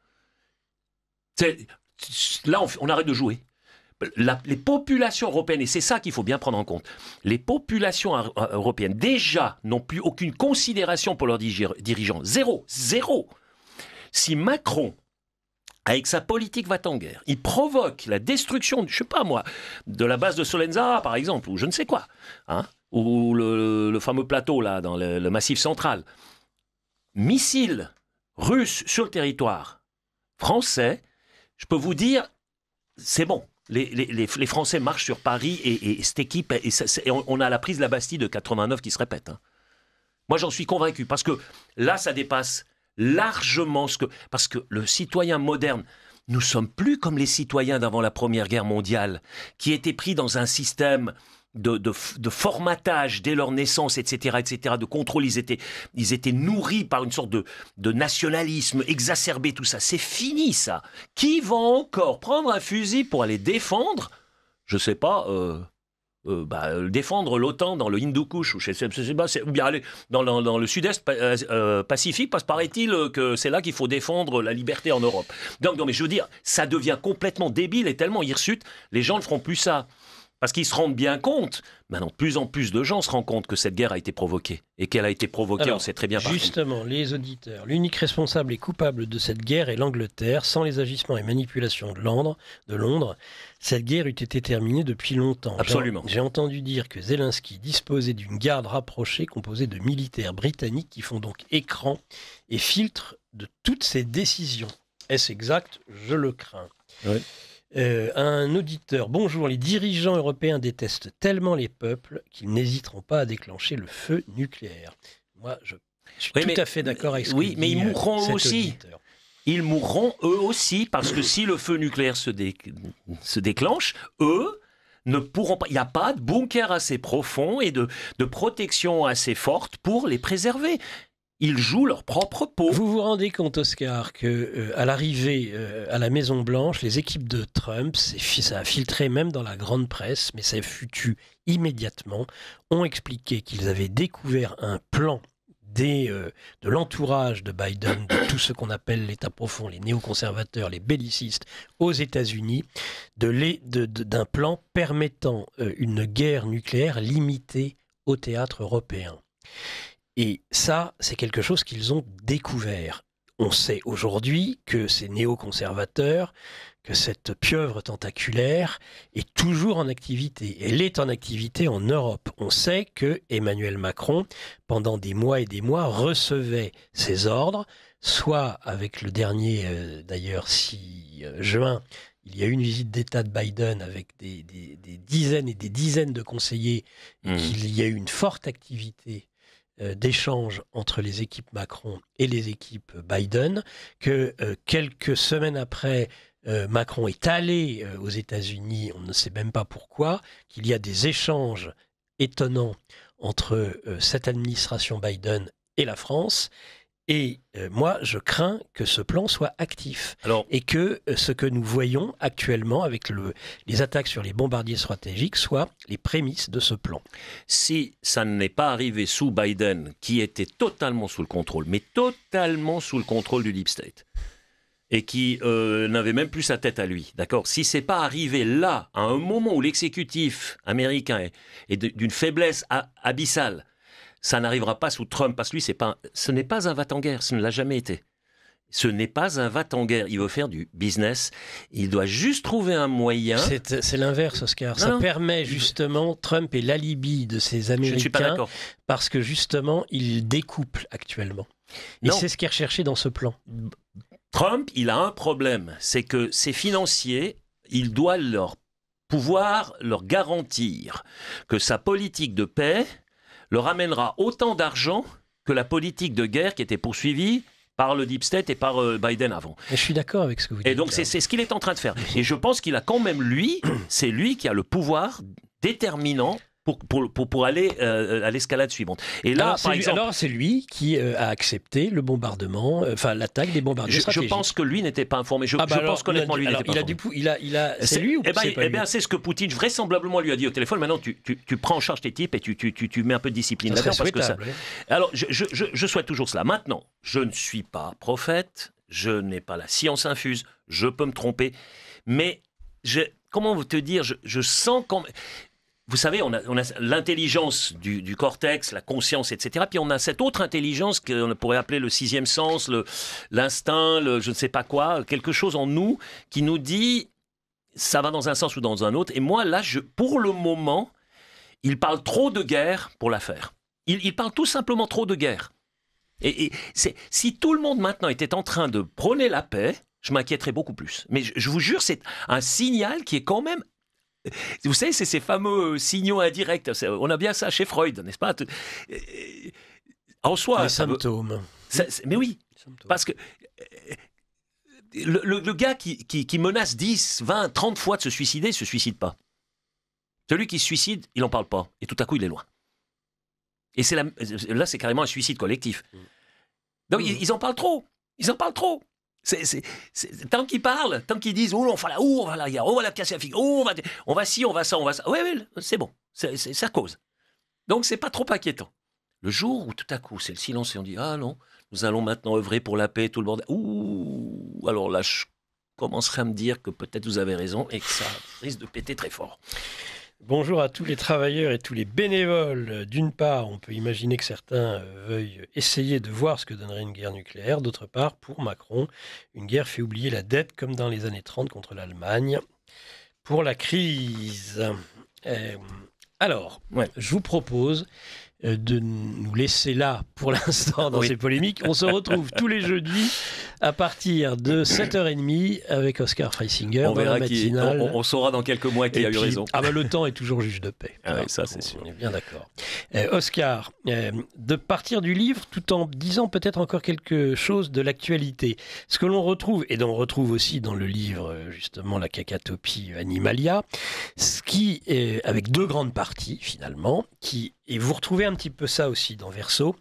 Là, on arrête de jouer. Les populations européennes, et c'est ça qu'il faut bien prendre en compte, les populations européennes, déjà, n'ont plus aucune considération pour leurs dirigeants. Zéro. Si Macron, avec sa politique va-t-en-guerre, il provoque la destruction, je sais pas moi, de la base de Solenzara, par exemple, ou je ne sais quoi, ou le fameux plateau, là, dans le Massif central. Missiles russes sur le territoire français, je peux vous dire, c'est bon. Les Français marchent sur Paris et cette équipe, et on a la prise de la Bastille de 89 qui se répète. Moi, j'en suis convaincu, parce que là, ça dépasse largement parce que le citoyen moderne, nous sommes plus comme les citoyens d'avant la Première Guerre mondiale, qui étaient pris dans un système de formatage dès leur naissance, etc., de contrôle. Ils étaient nourris par une sorte de nationalisme exacerbé, tout ça. C'est fini, ça. Qui va encore prendre un fusil pour aller défendre, je sais pas, défendre l'OTAN dans le Hindoukouch, ou bien aller dans le sud-est pacifique, parce paraît-il que c'est là qu'il faut défendre la liberté en Europe. Donc, non, mais je veux dire, ça devient complètement débile et tellement hirsute, les gens ne feront plus ça. Parce qu'ils se rendent bien compte, maintenant de plus en plus de gens se rendent compte que cette guerre a été provoquée. Et qu'elle a été provoquée, alors, on sait très bien par qui. Justement, les auditeurs, l'unique responsable et coupable de cette guerre est l'Angleterre. Sans les agissements et manipulations de Londres, cette guerre eût été terminée depuis longtemps. Absolument. J'ai entendu dire que Zelensky disposait d'une garde rapprochée composée de militaires britanniques qui font donc écran et filtre de toutes ses décisions. Est-ce exact? Je le crains. Oui. Un auditeur, bonjour, les dirigeants européens détestent tellement les peuples qu'ils n'hésiteront pas à déclencher le feu nucléaire. Moi, je suis tout à fait d'accord avec ce que dit mais ils mourront eux aussi. Auditeur. Ils mourront eux aussi, parce que si le feu nucléaire se déclenche, eux ne pourront pas. Il n'y a pas de bunker assez profond et de protection assez forte pour les préserver. Ils jouent leur propre peau. Vous vous rendez compte, Oscar, que à l'arrivée à la Maison-Blanche, les équipes de Trump, ça a filtré même dans la grande presse, mais ça fut tu immédiatement, ont expliqué qu'ils avaient découvert un plan de l'entourage de Biden, de tout ce qu'on appelle l'État profond, les néoconservateurs, les bellicistes aux États-Unis, d'un plan permettant une guerre nucléaire limitée au théâtre européen. Et ça, c'est quelque chose qu'ils ont découvert. On sait aujourd'hui que ces néoconservateurs, que cette pieuvre tentaculaire est toujours en activité. Elle est en activité en Europe. On sait que Emmanuel Macron, pendant des mois et des mois, recevait ses ordres, soit avec le dernier, d'ailleurs, 6 juin, il y a eu une visite d'État de Biden avec des dizaines et des dizaines de conseillers, et qu'il y a eu une forte activité d'échanges entre les équipes Macron et les équipes Biden, que quelques semaines après, Macron est allé aux États-Unis, on ne sait même pas pourquoi, qu'il y a des échanges étonnants entre cette administration Biden et la France. Et moi, je crains que ce plan soit actif. Et que ce que nous voyons actuellement avec les attaques sur les bombardiers stratégiques soient les prémices de ce plan. Si ça n'est pas arrivé sous Biden, qui était totalement sous le contrôle, mais totalement sous le contrôle du Deep State, et qui n'avait même plus sa tête à lui, d'accord ? Si c'est pas arrivé là, à un moment où l'exécutif américain est d'une faiblesse abyssale, ça n'arrivera pas sous Trump, parce que lui, ce n'est pas un va-t-en-guerre, ce ne l'a jamais été. Ce n'est pas un va-t-en-guerre, il veut faire du business, il doit juste trouver un moyen... C'est l'inverse, Oscar. Ça permet justement, Trump est l'alibi de ces Américains, je ne suis pas d'accord. Parce que justement, il découple actuellement. Et c'est ce qui est recherché dans ce plan. Trump, il a un problème, c'est que ses financiers, il doit pouvoir leur garantir que sa politique de paix leur amènera autant d'argent que la politique de guerre qui était poursuivie par le Deep State et par Biden avant. Et je suis d'accord avec ce que vous dites. Et donc c'est ce qu'il est en train de faire. Et je pense qu'il a quand même c'est lui qui a le pouvoir déterminant pour aller à l'escalade suivante. Et là, alors c'est lui qui a accepté le bombardement, l'attaque des bombardiers stratégiques. Je pense que lui n'était pas informé. Je pense qu'honnêtement, lui n'était pas informé. C'est lui ou c'est pas lui ? C'est ce que Poutine vraisemblablement lui a dit au téléphone. Maintenant, tu prends en charge tes types et tu mets un peu de discipline là-dedans. Alors, je souhaite toujours cela. Maintenant, je ne suis pas prophète, je n'ai pas la science infuse, je peux me tromper, mais comment vous te dire, je sens quand même... Vous savez, on a l'intelligence du cortex, la conscience, etc. Puis on a cette autre intelligence qu'on pourrait appeler le sixième sens, l'instinct, je ne sais pas quoi, quelque chose en nous qui nous dit ça va dans un sens ou dans un autre. Et moi, là, pour le moment, il parle trop de guerre pour la faire. Il parle tout simplement trop de guerre. Et si tout le monde maintenant était en train de prôner la paix, je m'inquiéterais beaucoup plus. Mais je vous jure, c'est un signal qui est quand même... Vous savez, c'est ces fameux signaux indirects. On a bien ça chez Freud, n'est-ce pas ? En soi, les symptômes. Mais oui, parce que le gars qui menace 10, 20, 30 fois de se suicider, ne se suicide pas. Celui qui se suicide, il n'en parle pas. Et tout à coup, il est loin. Et là, c'est carrément un suicide collectif. Donc, ils en parlent trop. Ils en parlent trop. Tant qu'ils parlent, tant qu'ils disent on va la guerre, on va la casser la figure, on va ci, on va ça. Oui, c'est bon, ça cause. Donc c'est pas trop inquiétant. Le jour où tout à coup c'est le silence et on dit ah non, nous allons maintenant œuvrer pour la paix, tout le bordel. Alors là je commencerai à me dire que peut-être vous avez raison et que ça risque de péter très fort. Bonjour à tous les travailleurs et tous les bénévoles. D'une part, on peut imaginer que certains veuillent essayer de voir ce que donnerait une guerre nucléaire. D'autre part, pour Macron, une guerre fait oublier la dette comme dans les années 30 contre l'Allemagne. Pour la crise. Je vous propose de nous laisser là pour l'instant dans ces polémiques. On se retrouve tous les jeudis à partir de 7h30 avec Oscar Freisinger dans la matinale. On saura dans quelques mois qui a eu raison. Le temps est toujours juge de paix. Ça c'est sûr. On est bien d'accord. Oscar, de partir du livre tout en disant peut-être encore quelque chose de l'actualité. Ce que l'on retrouve, et dont on retrouve aussi dans le livre justement la cacatopie Animalia, ce qui est avec 2 grandes parties finalement, et vous retrouvez un petit peu ça aussi dans Verseau,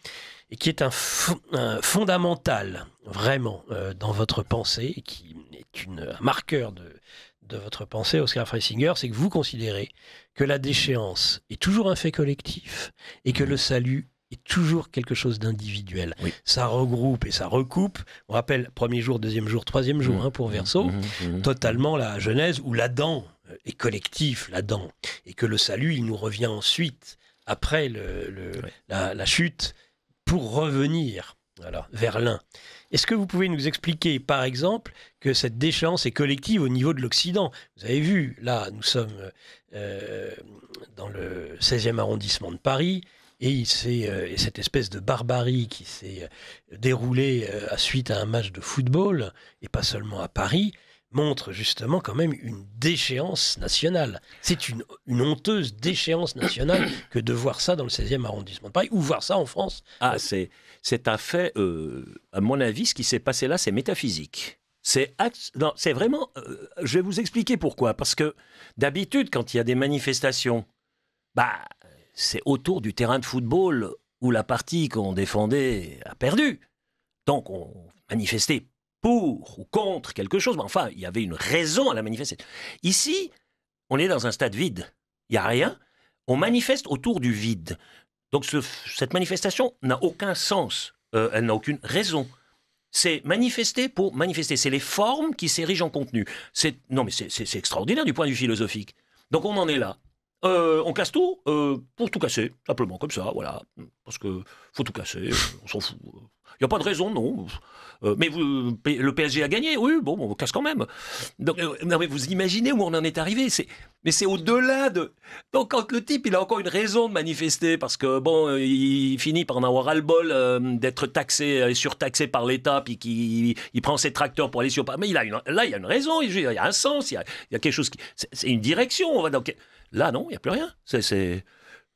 et qui est un fondamental, vraiment, dans votre pensée, et qui est un marqueur de votre pensée, Oscar Freisinger, c'est que vous considérez que la déchéance est toujours un fait collectif et que le salut est toujours quelque chose d'individuel. Oui. Ça regroupe et ça recoupe. On rappelle, premier jour, deuxième jour, troisième jour pour Verseau, totalement la Genèse où l'Adam est collectif, l'Adam, et que le salut, il nous revient ensuite, après la chute, pour revenir vers l'un. Est-ce que vous pouvez nous expliquer, par exemple, que cette déchéance est collective au niveau de l'Occident? Vous avez vu, là, nous sommes dans le 16e arrondissement de Paris, et cette espèce de barbarie qui s'est déroulée suite à un match de football, et pas seulement à Paris, montre justement quand même une déchéance nationale. C'est une honteuse déchéance nationale que de voir ça dans le 16e arrondissement de Paris, ou voir ça en France. Ah, c'est un fait, à mon avis, ce qui s'est passé là, c'est métaphysique. C'est vraiment... je vais vous expliquer pourquoi. Parce que d'habitude, quand il y a des manifestations, c'est autour du terrain de football où la partie qu'on défendait a perdu. Donc on manifestait pour ou contre quelque chose, mais enfin, il y avait une raison à la manifestation. Ici, on est dans un stade vide. Il n'y a rien. On manifeste autour du vide. Donc cette manifestation n'a aucun sens. Elle n'a aucune raison. C'est manifester pour manifester. C'est les formes qui s'érigent en contenu. Non, mais c'est extraordinaire du point de vue philosophique. Donc on en est là. On casse tout pour tout casser, simplement, comme ça, voilà. Parce que faut tout casser, on s'en fout. Il n'y a pas de raison, non. Mais le PSG a gagné, oui, bon, on casse quand même. Donc, non, mais vous imaginez où on en est arrivé. Mais c'est au-delà de... Donc, quand le type, il a encore une raison de manifester, parce que, bon, il finit par en avoir ras-le-bol d'être taxé, surtaxé par l'État, puis qu'il prend ses tracteurs pour aller sur... Mais là, il y a une raison, il y a un sens, il y a quelque chose qui... C'est une direction, on va dans... Là, non, il n'y a plus rien.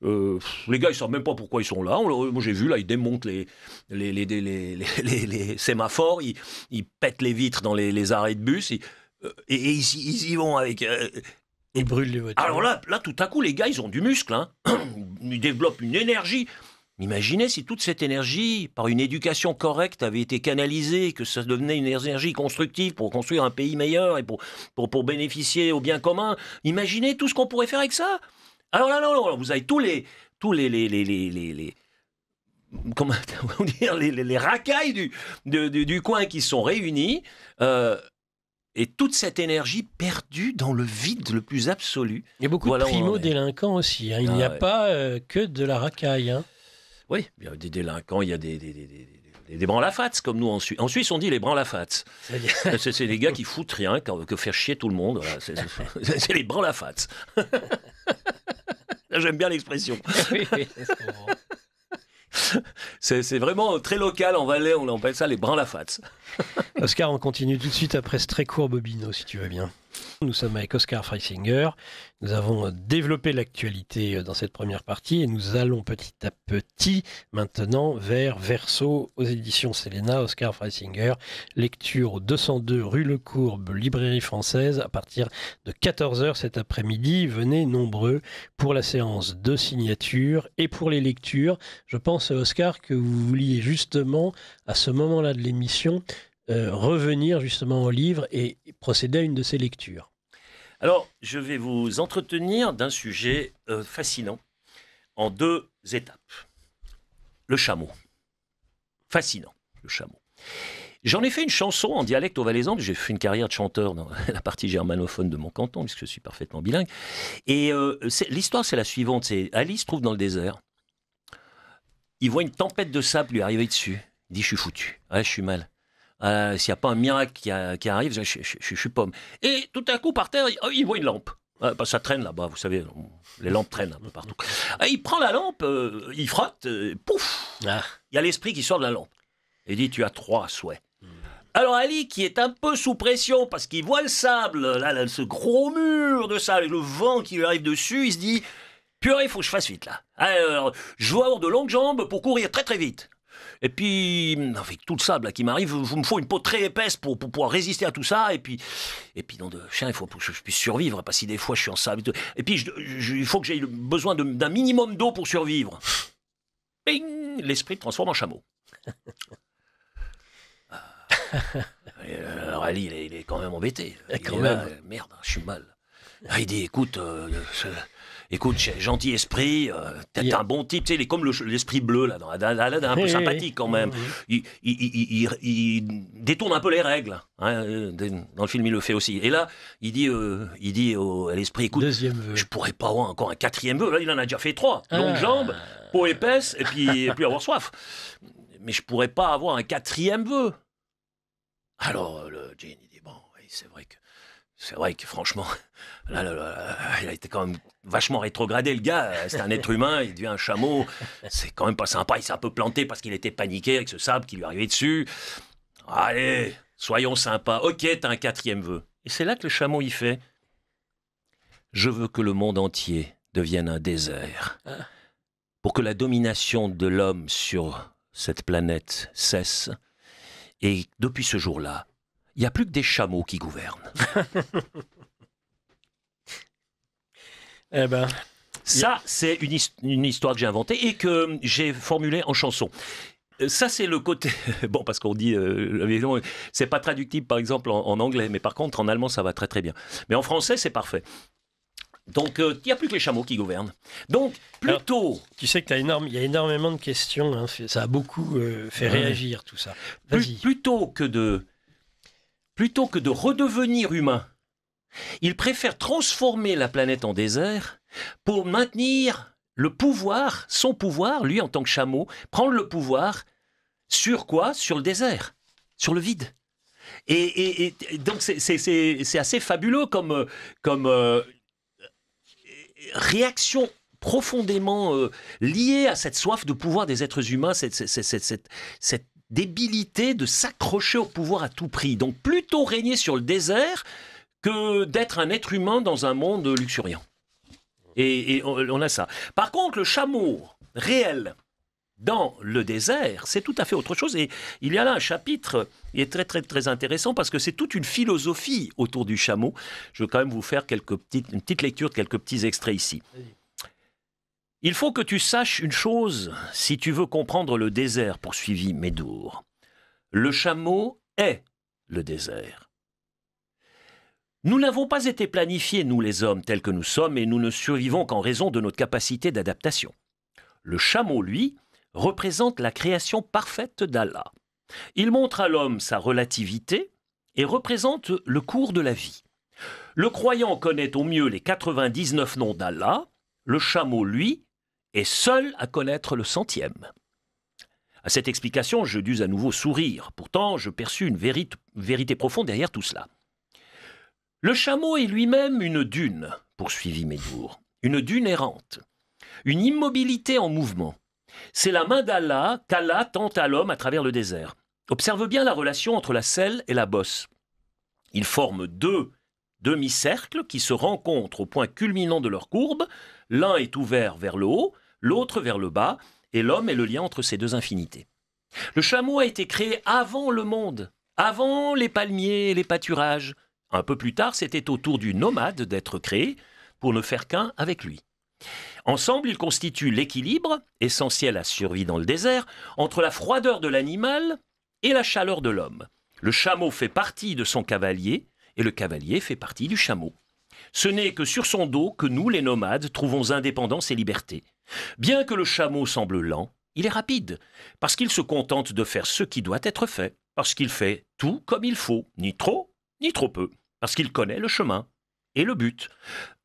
Les gars, ils ne savent même pas pourquoi ils sont là. Moi, j'ai vu, là, ils démontent les sémaphores, ils pètent les vitres dans les arrêts de bus, et ils y vont avec... Ils brûlent les voitures. Alors là, tout à coup, les gars, ils ont du muscle. Hein. Ils développent une énergie. Imaginez si toute cette énergie, par une éducation correcte, avait été canalisée, que ça devenait une énergie constructive pour construire un pays meilleur et pour bénéficier au bien commun. Imaginez tout ce qu'on pourrait faire avec ça. Alors là, non, vous avez tous les comment dire, les racailles du coin qui sont réunis, et toute cette énergie perdue dans le vide le plus absolu. Il y a beaucoup de primo-délinquants aussi. Hein. Il n'y a pas que de la racaille. Hein. Oui, il y a des délinquants, il y a des branlafats, comme nous en Suisse. En Suisse, on dit les branlafats. C'est les gars qui foutent rien, que faire chier tout le monde. Voilà. C'est les branlafats. J'aime bien l'expression. Oui, c'est bon. C'est vraiment très local en Valais, on appelle ça les branlafats. Oscar, on continue tout de suite après ce très court bobino, si tu veux bien. Nous sommes avec Oscar Freisinger. Nous avons développé l'actualité dans cette première partie et nous allons petit à petit maintenant vers Verseau aux éditions Séléna. Oscar Freisinger, lecture au 202 rue Lecourbe, librairie française, à partir de 14h cet après-midi. Venez nombreux pour la séance de signature et pour les lectures. Je pense, Oscar, que vous vouliez justement, à ce moment-là de l'émission, revenir justement au livre et procéder à une de ces lectures. Alors, je vais vous entretenir d'un sujet fascinant en 2 étapes. Le chameau. Fascinant, le chameau. J'en ai fait une chanson en dialecte au valaisan. J'ai fait une carrière de chanteur dans la partie germanophone de mon canton, puisque je suis parfaitement bilingue. Et l'histoire, c'est la suivante. Alice se trouve dans le désert. Il voit une tempête de sable lui arriver dessus. Il dit, je suis foutu. Ouais, je suis mal. S'il n'y a pas un miracle qui arrive, je suis pomme. Et tout à coup, par terre, il voit une lampe. Ça traîne là-bas, vous savez, les lampes traînent un peu partout. Il prend la lampe, il frotte, pouf, il y a l'esprit qui sort de la lampe. Il dit, tu as 3 souhaits. Alors Ali, qui est un peu sous pression, parce qu'il voit le sable, là, ce gros mur de sable, et le vent qui lui arrive dessus, il se dit, purée, il faut que je fasse vite là. Alors, je dois avoir de longues jambes pour courir très très vite. Et puis, avec tout le sable là, qui m'arrive, il me faut une peau très épaisse pour pouvoir résister à tout ça. Et puis non, de chien, il faut que je puisse survivre, parce que des fois je suis en sable. Et puis, il faut que j'aie besoin d'un minimum d'eau pour survivre. Bing, l'esprit te transforme en chameau. Alors Ali, il est quand même embêté. Merde, je suis mal. Il dit, écoute, gentil esprit, t'es un bon type, tu sais, il est comme l'esprit bleu, là, dans Aladdin, un peu sympathique quand même. Il détourne un peu les règles, hein, dans le film il le fait aussi. Et là, il dit à l'esprit, écoute, je pourrais pas avoir encore un 4e vœu, là il en a déjà fait 3, longue jambe, peau épaisse, et puis avoir soif. Mais je pourrais pas avoir un 4e vœu. Alors le djinn, il dit, bon, oui, c'est vrai que franchement, là, il a été quand même vachement rétrogradé, le gars. C'est un être humain, il devient un chameau. C'est quand même pas sympa. Il s'est un peu planté parce qu'il était paniqué avec ce sabre qui lui arrivait dessus. Allez, soyons sympas. Ok, t'as un 4e vœu. Et c'est là que le chameau, il fait, je veux que le monde entier devienne un désert. Pour que la domination de l'homme sur cette planète cesse. Et depuis ce jour-là, il n'y a plus que des chameaux qui gouvernent. Eh ben, ça, c'est une histoire que j'ai inventée et que j'ai formulée en chanson. Ça, c'est le côté... Bon, parce qu'on dit... c'est pas traductible, par exemple, en anglais. Mais par contre, en allemand, ça va très, très bien. Mais en français, c'est parfait. Donc, il n'y a plus que les chameaux qui gouvernent. Donc, plutôt... Alors, tu sais qu'il y a énormément de questions. Hein, ça a beaucoup fait réagir, tout ça. Vas-y. Plutôt que de redevenir humain, il préfère transformer la planète en désert pour maintenir le pouvoir, son pouvoir, lui en tant que chameau, prendre le pouvoir sur quoi? Sur le désert, sur le vide. Et donc c'est assez fabuleux comme réaction profondément liée à cette soif de pouvoir des êtres humains, cette débilité de s'accrocher au pouvoir à tout prix. Donc plutôt régner sur le désert que d'être un être humain dans un monde luxuriant. Et on a ça. Par contre, le chameau réel dans le désert, c'est tout à fait autre chose. Et il y a là un chapitre qui est très, très, très intéressant parce que c'est toute une philosophie autour du chameau. Je vais quand même vous faire une petite lecture de quelques petits extraits ici. Il faut que tu saches une chose si tu veux comprendre le désert, poursuivit Médour. Le chameau est le désert. Nous n'avons pas été planifiés, nous les hommes, tels que nous sommes, et nous ne survivons qu'en raison de notre capacité d'adaptation. Le chameau, lui, représente la création parfaite d'Allah. Il montre à l'homme sa relativité et représente le cours de la vie. Le croyant connaît au mieux les 99 noms d'Allah. Le chameau, lui, est seul à connaître le 100e. À cette explication, je dus à nouveau sourire. Pourtant, je perçus une vérité profonde derrière tout cela. Le chameau est lui-même une dune, poursuivit Médour, une dune errante, une immobilité en mouvement. C'est la main d'Allah qu'Allah tend à l'homme à travers le désert. Observe bien la relation entre la selle et la bosse. Ils forment 2 demi-cercles qui se rencontrent au point culminant de leur courbe. L'un est ouvert vers le haut, l'autre vers le bas, et l'homme est le lien entre ces 2 infinités. Le chameau a été créé avant le monde, avant les palmiers et les pâturages. Un peu plus tard, c'était au tour du nomade d'être créé pour ne faire qu'un avec lui. Ensemble, ils constituent l'équilibre, essentiel à la survie dans le désert, entre la froideur de l'animal et la chaleur de l'homme. Le chameau fait partie de son cavalier et le cavalier fait partie du chameau. Ce n'est que sur son dos que nous, les nomades, trouvons indépendance et liberté. Bien que le chameau semble lent, il est rapide, parce qu'il se contente de faire ce qui doit être fait, parce qu'il fait tout comme il faut, ni trop, ni trop peu, parce qu'il connaît le chemin et le but.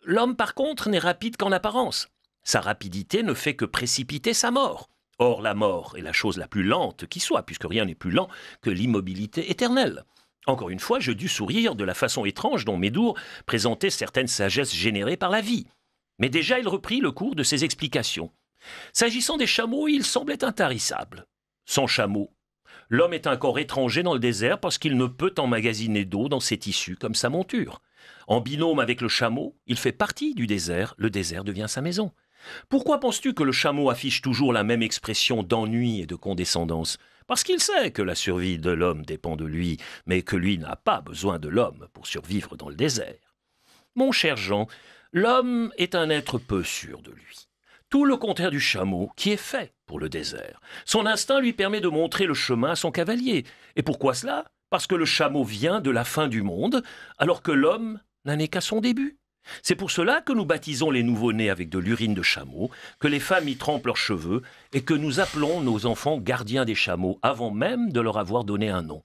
L'homme, par contre, n'est rapide qu'en apparence. Sa rapidité ne fait que précipiter sa mort. Or, la mort est la chose la plus lente qui soit, puisque rien n'est plus lent que l'immobilité éternelle. Encore une fois, je dus sourire de la façon étrange dont Médour présentait certaines sagesses générées par la vie. Mais déjà, il reprit le cours de ses explications. S'agissant des chameaux, il semblait intarissable. Sans chameau, l'homme est un corps étranger dans le désert parce qu'il ne peut emmagasiner d'eau dans ses tissus comme sa monture. En binôme avec le chameau, il fait partie du désert, le désert devient sa maison. Pourquoi penses-tu que le chameau affiche toujours la même expression d'ennui et de condescendance ? Parce qu'il sait que la survie de l'homme dépend de lui, mais que lui n'a pas besoin de l'homme pour survivre dans le désert. Mon cher Jean, l'homme est un être peu sûr de lui. Tout le contraire du chameau, qui est fait pour le désert. Son instinct lui permet de montrer le chemin à son cavalier. Et pourquoi cela? Parce que le chameau vient de la fin du monde, alors que l'homme n'en est qu'à son début. C'est pour cela que nous baptisons les nouveau-nés avec de l'urine de chameau, que les femmes y trempent leurs cheveux et que nous appelons nos enfants gardiens des chameaux avant même de leur avoir donné un nom.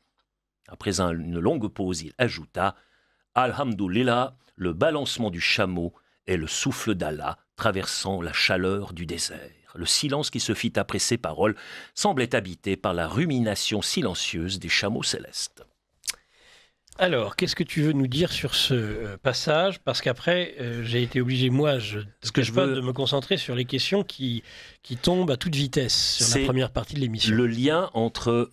Après une longue pause, il ajouta « Alhamdoulilah, le balancement du chameau est le souffle d'Allah traversant la chaleur du désert. » Le silence qui se fit après ces paroles semblait habité par la rumination silencieuse des chameaux célestes. Alors, qu'est-ce que tu veux nous dire sur ce passage? Parce qu'après, j'ai été obligé, moi, de me concentrer sur les questions qui tombent à toute vitesse sur la première partie de l'émission. Le lien entre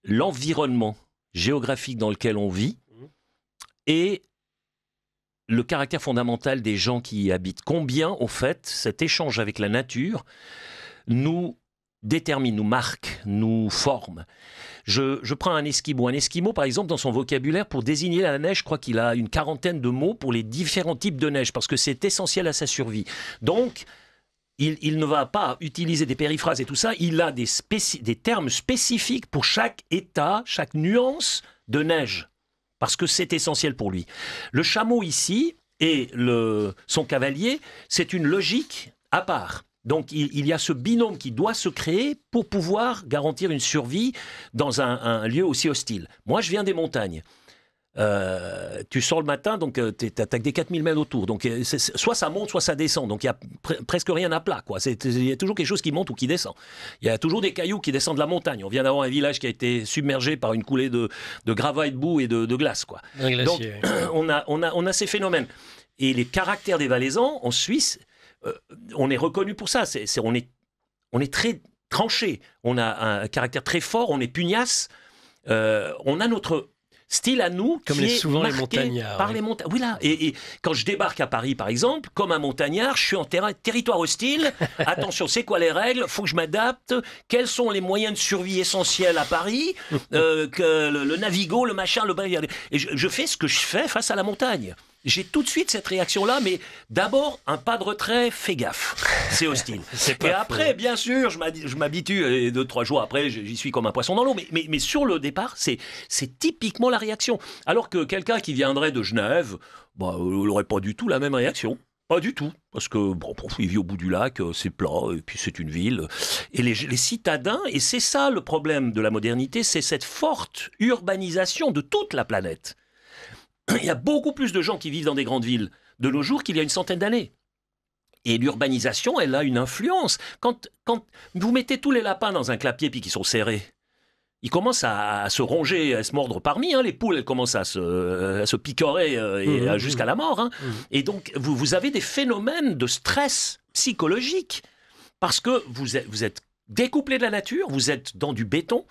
l'environnement géographique dans lequel on vit et le caractère fondamental des gens qui y habitent. Combien, au fait, cet échange avec la nature nous détermine, nous marque, nous forme. Je prends un esquimau. Un esquimau, par exemple, dans son vocabulaire, pour désigner la neige, je crois qu'il a une quarantaine de mots pour les différents types de neige, parce que c'est essentiel à sa survie. Donc, il ne va pas utiliser des périphrases et tout ça, il a des termes spécifiques pour chaque état, chaque nuance de neige, parce que c'est essentiel pour lui. Le chameau ici et son cavalier, c'est une logique à part. Donc il y a ce binôme qui doit se créer pour pouvoir garantir une survie dans un lieu aussi hostile. Moi, je viens des montagnes. Tu sors le matin, donc tu attaques des 4000 mètres autour. Donc soit ça monte, soit ça descend. Donc il n'y a presque rien à plat, quoi. Il y a toujours quelque chose qui monte ou qui descend. Il y a toujours des cailloux qui descendent de la montagne. On vient d'avoir un village qui a été submergé par une coulée de gravats et de boue et de glace, quoi. Donc on a ces phénomènes. Et les caractères des Valaisans, en Suisse, on est reconnu pour ça. On est très tranché. On a un caractère très fort. On est pugnace. On a notre style à nous, comme qui est souvent marqué les montagnards, par les montagnes. Oui, là. Et quand je débarque à Paris, par exemple, comme un montagnard, je suis en territoire hostile. Attention, c'est quoi les règles? Faut que je m'adapte. Quels sont les moyens de survie essentiels à Paris? Que le Navigo, le machin, le... Et je fais ce que je fais face à la montagne. J'ai tout de suite cette réaction-là, mais d'abord, un pas de retrait, fais gaffe, c'est hostile. Et après, bien sûr, je m'habitue, et 2-3 jours après, j'y suis comme un poisson dans l'eau, mais sur le départ, c'est typiquement la réaction. Alors que quelqu'un qui viendrait de Genève, il n'aurait pas du tout la même réaction. Pas du tout, parce que il vit au bout du lac, c'est plat, et puis c'est une ville. Et les citadins, et c'est ça le problème de la modernité, c'est cette forte urbanisation de toute la planète. Il y a beaucoup plus de gens qui vivent dans des grandes villes de nos jours qu'il y a une centaine d'années. Et l'urbanisation, elle a une influence. Quand vous mettez tous les lapins dans un clapier puis qu'ils sont serrés, ils commencent à se ronger, à se mordre parmi. Les poules, elles commencent à se picorer jusqu'à la mort. Et donc, vous avez des phénomènes de stress psychologique parce que vous êtes découplé de la nature, vous êtes dans du béton.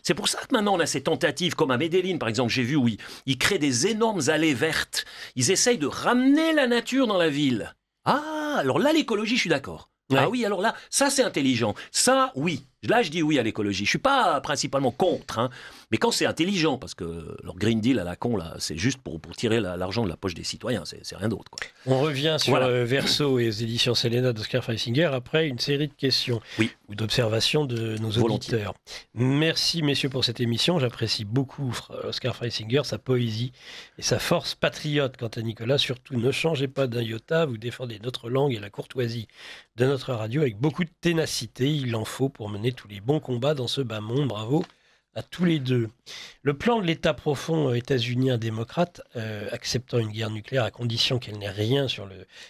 C'est pour ça que maintenant on a ces tentatives, comme à Medellín par exemple, j'ai vu où ils créent des énormes allées vertes. Ils essayent de ramener la nature dans la ville. Ah, alors là l'écologie, je suis d'accord. Ouais. Ah oui, alors là, ça c'est intelligent. Ça, oui. Là, je dis oui à l'écologie. Je ne suis pas principalement contre, mais quand c'est intelligent, parce que leur Green Deal à la con, là, c'est juste pour tirer l'argent de la poche des citoyens, c'est rien d'autre, quoi. On revient sur Verso et les éditions Selena d'Oscar Freisinger après une série de questions ou d'observations de nos auditeurs. Merci, messieurs, pour cette émission. J'apprécie beaucoup Oscar Freisinger, sa poésie et sa force patriote. Quant à Nicolas, surtout, ne changez pas d'un iota, vous défendez notre langue et la courtoisie de notre radio avec beaucoup de ténacité. Il en faut pour mener tous les bons combats dans ce bas monde. Bravo à tous les deux. Le plan de l'État profond états-unien démocrate, acceptant une guerre nucléaire à condition qu'elle n'ait rien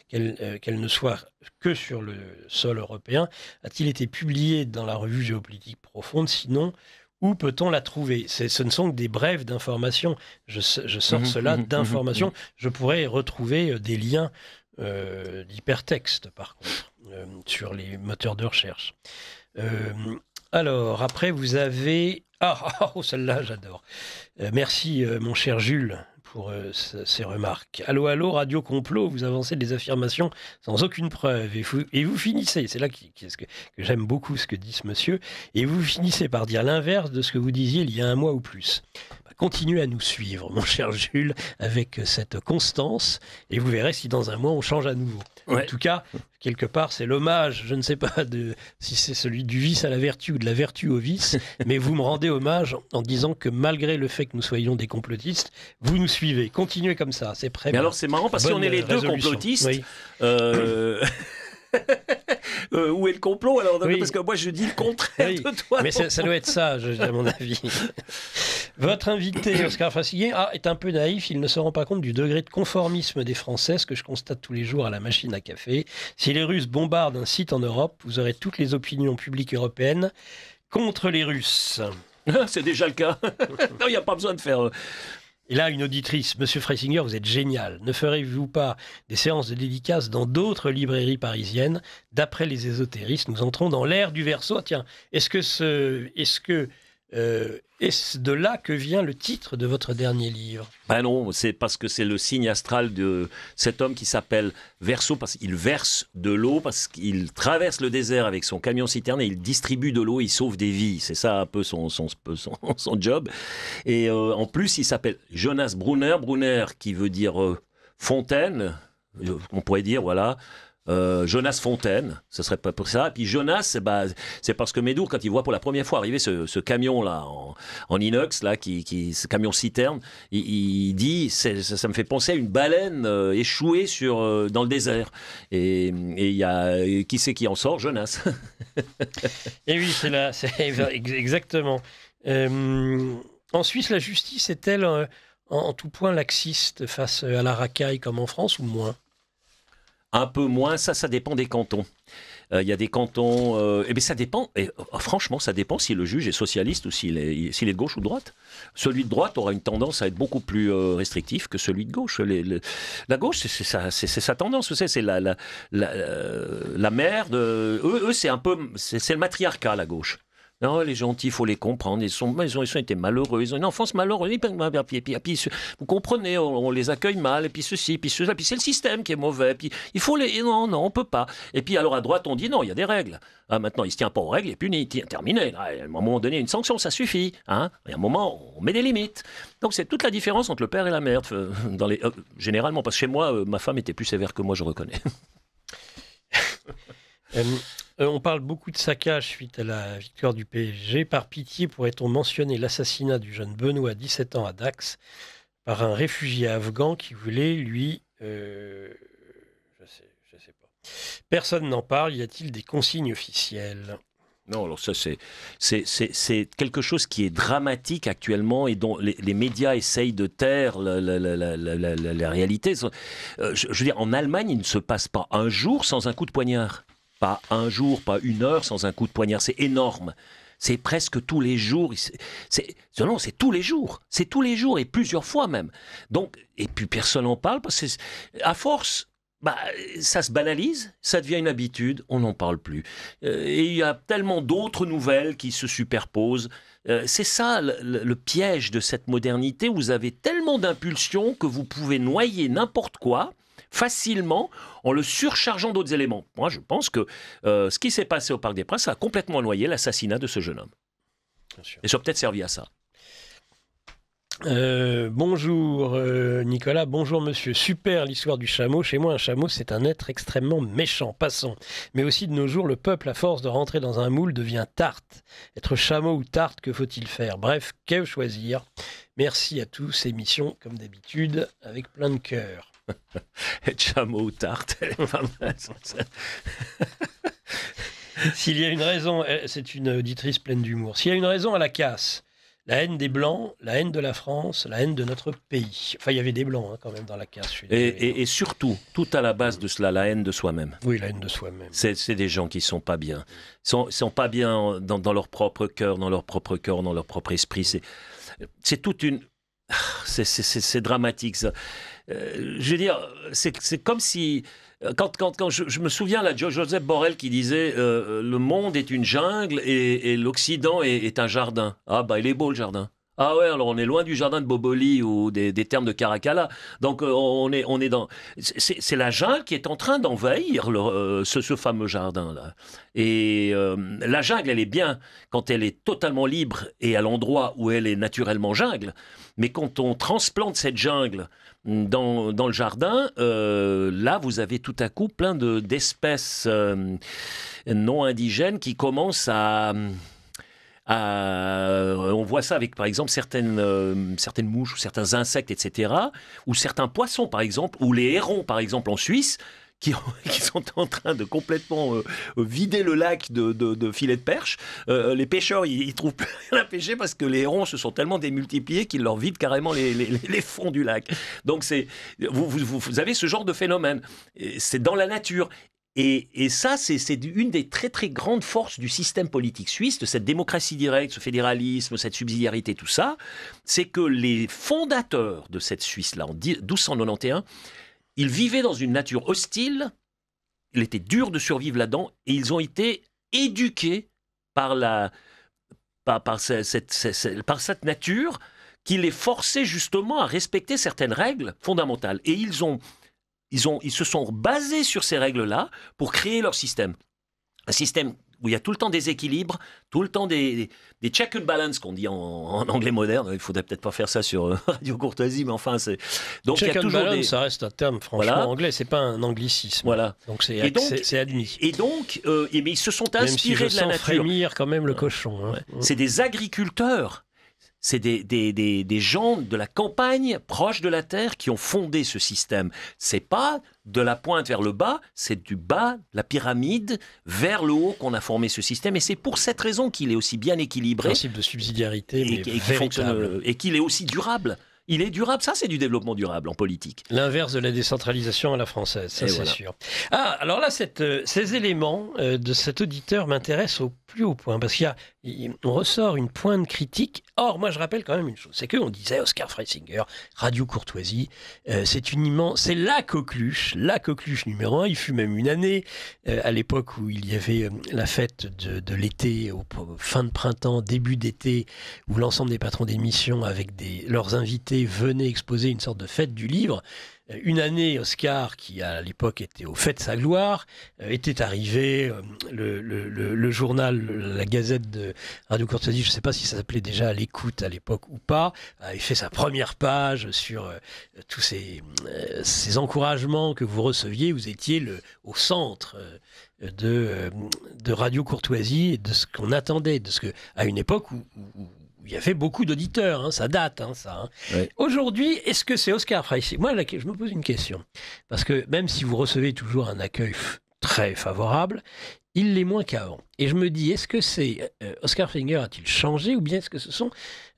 qu'elle ne soit que sur le sol européen, a-t-il été publié dans la revue Géopolitique Profonde? Sinon, où peut-on la trouver? Ce ne sont que des brèves d'informations. Je sors cela d'informations. Je pourrais retrouver des liens d'hypertexte, par contre, sur les moteurs de recherche. Alors, après, vous avez... celle-là, j'adore. Merci, mon cher Jules, pour ces remarques. Allô, Radio Complot, vous avancez des affirmations sans aucune preuve. Et vous finissez, c'est là que j'aime beaucoup ce que dit ce monsieur, et vous finissez par dire l'inverse de ce que vous disiez il y a un mois ou plus. Continuez à nous suivre, mon cher Jules, avec cette constance, et vous verrez si dans un mois on change à nouveau. Ouais. En tout cas, ce quelque part, c'est l'hommage, je ne sais pas si c'est celui du vice à la vertu ou de la vertu au vice, mais vous me rendez hommage en disant que malgré le fait que nous soyons des complotistes, vous nous suivez. Continuez comme ça, c'est très Mais bien. alors c'est marrant parce qu'on est les deux complotistes. Oui. Où est le complot alors? Oui. Parce que moi je dis le contraire Oui. de toi. Mais ça doit être ça, à mon avis. Votre invité, Oscar Frasquet, est un peu naïf. Il ne se rend pas compte du degré de conformisme des Français, ce que je constate tous les jours à la machine à café. Si les Russes bombardent un site en Europe, vous aurez toutes les opinions publiques européennes contre les Russes. C'est déjà le cas. Il n'y a pas besoin de faire... Et là, une auditrice, Monsieur Freisinger, vous êtes génial. Ne ferez-vous pas des séances de dédicaces dans d'autres librairies parisiennes? D'après les ésotéristes, nous entrons dans l'ère du Verseau. Tiens, est-ce de là que vient le titre de votre dernier livre? Ben non, c'est parce que c'est le signe astral de cet homme qui s'appelle Verseau, parce qu'il verse de l'eau, parce qu'il traverse le désert avec son camion-citerne et il distribue de l'eau, il sauve des vies. C'est ça un peu son job. Et en plus, il s'appelle Jonas Brunner. Brunner qui veut dire fontaine, on pourrait dire, voilà. Jonas Fontaine, ce serait pas pour ça. Et puis Jonas, c'est parce que Médour, quand il voit pour la première fois arriver ce camion-là en inox, là, ce camion citerne, il dit ça me fait penser à une baleine échouée dans le désert. Et il y a qui c'est qui en sort? Jonas. Et oui, c'est exactement. En Suisse, la justice est-elle en tout point laxiste face à la racaille comme en France ou moins? Un peu moins, ça dépend des cantons. Il y a des cantons... ça dépend, franchement, ça dépend si le juge est socialiste ou s'il est de gauche ou de droite. Celui de droite aura une tendance à être beaucoup plus restrictif que celui de gauche. La gauche, c'est sa tendance, vous savez, c'est la merde. Eux, c'est un peu... C'est le matriarcat, la gauche. Non, les gentils, il faut les comprendre. Ils ont été malheureux. Ils ont une enfance malheureuse. Puis, vous comprenez, on les accueille mal. Et puis ceci, puis cela. Puis c'est le système qui est mauvais. Puis il faut les... Non, on peut pas. Et puis alors à droite, on dit non, il y a des règles. Maintenant, il ne se tient pas aux règles, il est puni. Terminé. Là, à un moment donné, une sanction, ça suffit. Hein. Et à un moment, on met des limites. Donc c'est toute la différence entre le père et la mère. Généralement, parce que chez moi, ma femme était plus sévère que moi, je reconnais. On parle beaucoup de saccage suite à la victoire du PSG. Par pitié, pourrait-on mentionner l'assassinat du jeune Benoît, 17 ans, à Dax, par un réfugié afghan qui voulait, lui... je sais pas. Personne n'en parle. Y a-t-il des consignes officielles? Non, alors ça, c'est quelque chose qui est dramatique actuellement et dont les médias essayent de taire la réalité. Je veux dire, en Allemagne, il ne se passe pas un jour sans un coup de poignard. Pas un jour, pas une heure sans un coup de poignard. C'est énorme. C'est presque tous les jours. Non, c'est tous les jours. C'est tous les jours et plusieurs fois même. Donc, et puis personne n'en parle parce que à force, ça se banalise, ça devient une habitude, on n'en parle plus. Et il y a tellement d'autres nouvelles qui se superposent. C'est ça le piège de cette modernité. Vous avez tellement d'impulsions que vous pouvez noyer n'importe quoi facilement en le surchargeant d'autres éléments. Moi, je pense que ce qui s'est passé au Parc des Princes a complètement noyé l'assassinat de ce jeune homme. Et ça a peut-être servi à ça. Bonjour Nicolas, bonjour monsieur. Super l'histoire du chameau. Chez moi, un chameau, c'est un être extrêmement méchant. Passons. Mais aussi de nos jours, le peuple, à force de rentrer dans un moule, devient tarte. Être chameau ou tarte, que faut-il faire? Bref, que choisir? Merci à tous. Émission, comme d'habitude, avec plein de cœur. Chameau ou tarte, elle est pas mal. S'il y a une raison, c'est une auditrice pleine d'humour. S'il y a une raison à la casse, la haine des Blancs, la haine de la France, la haine de notre pays. Enfin, il y avait des Blancs quand même dans la casse. Et surtout, tout à la base de cela, la haine de soi-même. Oui, la haine de soi-même. C'est des gens qui ne sont pas bien. Ils sont pas bien dans leur propre cœur, dans leur propre corps, dans leur propre esprit. C'est toute une... C'est dramatique, ça. Je veux dire, c'est comme si... Quand je me souviens là, Joseph Borrell qui disait le monde est une jungle et l'Occident est un jardin. Ah il est beau le jardin. Ah ouais, alors on est loin du jardin de Boboli ou des termes de Caracalla. Donc on est dans... C'est la jungle qui est en train d'envahir ce fameux jardin-là. Et la jungle, elle est bien quand elle est totalement libre et à l'endroit où elle est naturellement jungle. Mais quand on transplante cette jungle dans le jardin, là, vous avez tout à coup plein d'espèces non indigènes qui commencent on voit ça avec, par exemple, certaines mouches ou certains insectes, etc., ou certains poissons, par exemple, ou les hérons, par exemple, en Suisse, qui sont en train de complètement vider le lac de filets de perche. Les pêcheurs, ils trouvent plus rien à pêcher parce que les hérons se sont tellement démultipliés qu'ils leur vident carrément les fonds du lac. Donc, vous avez ce genre de phénomène. C'est dans la nature. Et ça, c'est une des très très grandes forces du système politique suisse, de cette démocratie directe, ce fédéralisme, cette subsidiarité, tout ça, c'est que les fondateurs de cette Suisse-là, en 1291, ils vivaient dans une nature hostile, il était dur de survivre là-dedans, et ils ont été éduqués par cette nature qui les forçait justement à respecter certaines règles fondamentales. Et ils se sont basés sur ces règles-là pour créer leur système. Un système où il y a tout le temps des équilibres, tout le temps des check and balance qu'on dit en anglais moderne. Il ne faudrait peut-être pas faire ça sur Radio Courtoisie, mais enfin, c'est... Donc, check il y a and toujours balance, ça reste un terme franchement anglais, c'est pas un anglicisme. Voilà. Donc c'est admis. Et donc, mais ils se sont inspirés même si de la nature. frémir quand même le cochon. Hein. Ouais. C'est des agriculteurs. C'est des gens de la campagne, proches de la terre, qui ont fondé ce système. C'est pas de la pointe vers le bas, c'est du bas, de la pyramide, vers le haut qu'on a formé ce système. Et c'est pour cette raison qu'il est aussi bien équilibré. Principe de subsidiarité, mais véritable. Et qu'il est aussi durable. Il est durable, ça c'est du développement durable en politique. L'inverse de la décentralisation à la française, ça c'est sûr. Ah, alors là, ces éléments de cet auditeur m'intéressent au plus haut point, parce qu'on ressort une pointe critique. Or, moi je rappelle quand même une chose, c'est qu'on disait Oscar Freisinger, Radio Courtoisie, c'est la coqueluche numéro 1. Il fut même une année, à l'époque où il y avait la fête de l'été, fin de printemps, début d'été, où l'ensemble des patrons d'émissions avec leurs invités venaient exposer une sorte de fête du livre. Une année, Oscar, qui à l'époque était au fait de sa gloire, était arrivé, le journal, la Gazette de Radio Courtoisie, je ne sais pas si ça s'appelait déjà à l'écoute à l'époque ou pas, avait fait sa première page sur tous ces encouragements que vous receviez. Vous étiez au centre de Radio Courtoisie et de ce qu'on attendait, à une époque où il y avait beaucoup d'auditeurs, hein, ça date, ça. Hein. Oui. Aujourd'hui, est-ce que c'est Oscar Freisinger ? Moi, je me pose une question. Parce que même si vous recevez toujours un accueil très favorable, il l'est moins qu'avant. Et je me dis, est-ce que c'est Oscar Freisinger a-t-il changé, ou bien est-ce que ce sont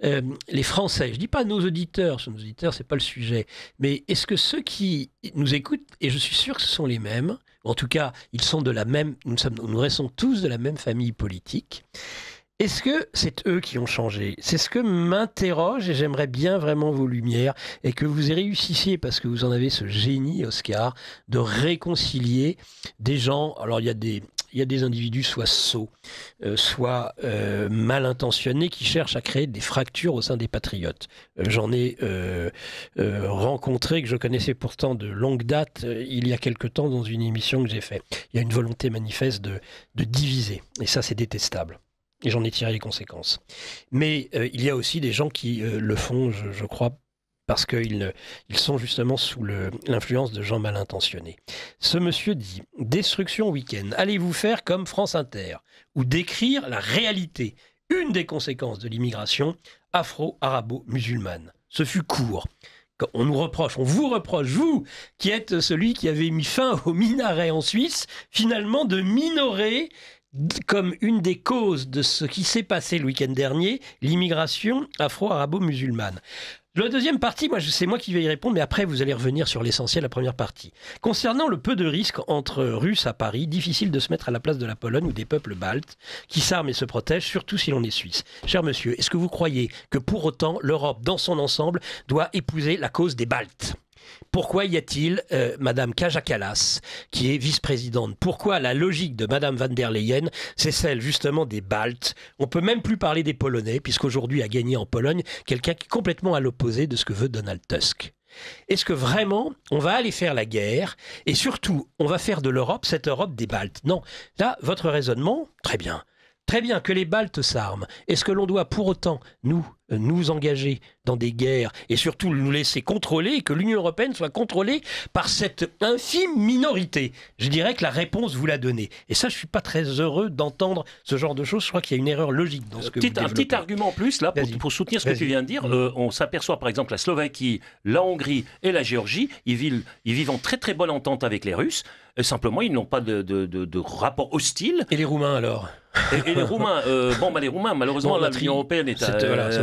les Français ? Je ne dis pas nos auditeurs, ce n'est pas le sujet, mais est-ce que ceux qui nous écoutent, et je suis sûr que ce sont les mêmes, en tout cas, ils sont nous restons tous de la même famille politique. Est-ce que c'est eux qui ont changé ? C'est ce que m'interroge, et j'aimerais bien vraiment vos lumières, et que vous réussissiez, parce que vous en avez ce génie, Oscar, de réconcilier des gens. Alors il y a des individus soit sots, soit mal intentionnés, qui cherchent à créer des fractures au sein des patriotes. J'en ai rencontré, que je connaissais pourtant de longue date, il y a quelque temps dans une émission que j'ai faite. Il y a une volonté manifeste de diviser, et ça c'est détestable. Et j'en ai tiré les conséquences. Mais il y a aussi des gens qui le font, je crois, parce qu'ils sont justement sous l'influence de gens mal intentionnés. Ce monsieur dit « Destruction week-end, allez-vous faire comme France Inter, ou décrire la réalité, une des conséquences de l'immigration afro-arabo-musulmane. Ce fut court. » On vous reproche, vous qui êtes celui qui avait mis fin au minaret en Suisse, finalement de minorer comme une des causes de ce qui s'est passé le week-end dernier, l'immigration afro-arabo-musulmane. La deuxième partie, c'est moi qui vais y répondre, mais après vous allez revenir sur l'essentiel, la première partie. Concernant le peu de risques entre Russes à Paris, difficile de se mettre à la place de la Pologne ou des peuples baltes qui s'arment et se protègent, surtout si l'on est suisse. Cher monsieur, est-ce que vous croyez que pour autant l'Europe dans son ensemble doit épouser la cause des Baltes ? Pourquoi y a-t-il Madame Kaja Kallas, qui est vice-présidente? Pourquoi la logique de Madame van der Leyen, c'est celle justement des Baltes? On peut même plus parler des Polonais, puisqu'aujourd'hui a gagné en Pologne quelqu'un qui est complètement à l'opposé de ce que veut Donald Tusk. Est-ce que vraiment on va aller faire la guerre et surtout on va faire de l'Europe cette Europe des Baltes? Non, là votre raisonnement, très bien. Très bien que les Baltes s'arment. Est-ce que l'on doit pour autant nous engager dans des guerres et surtout nous laisser contrôler et que l'Union européenne soit contrôlée par cette infime minorité? Je dirais que la réponse vous l'a donnée. Et ça, je ne suis pas très heureux d'entendre ce genre de choses. Je crois qu'il y a une erreur logique dans ce que vous développez. Un petit argument en plus, là, pour soutenir ce que tu viens de dire. On s'aperçoit par exemple la Slovaquie, la Hongrie et la Géorgie, ils vivent en très très bonne entente avec les Russes. Simplement, ils n'ont pas de rapport hostile. Et les Roumains alors? Et les Roumains, les Roumains, malheureusement, l'Union européenne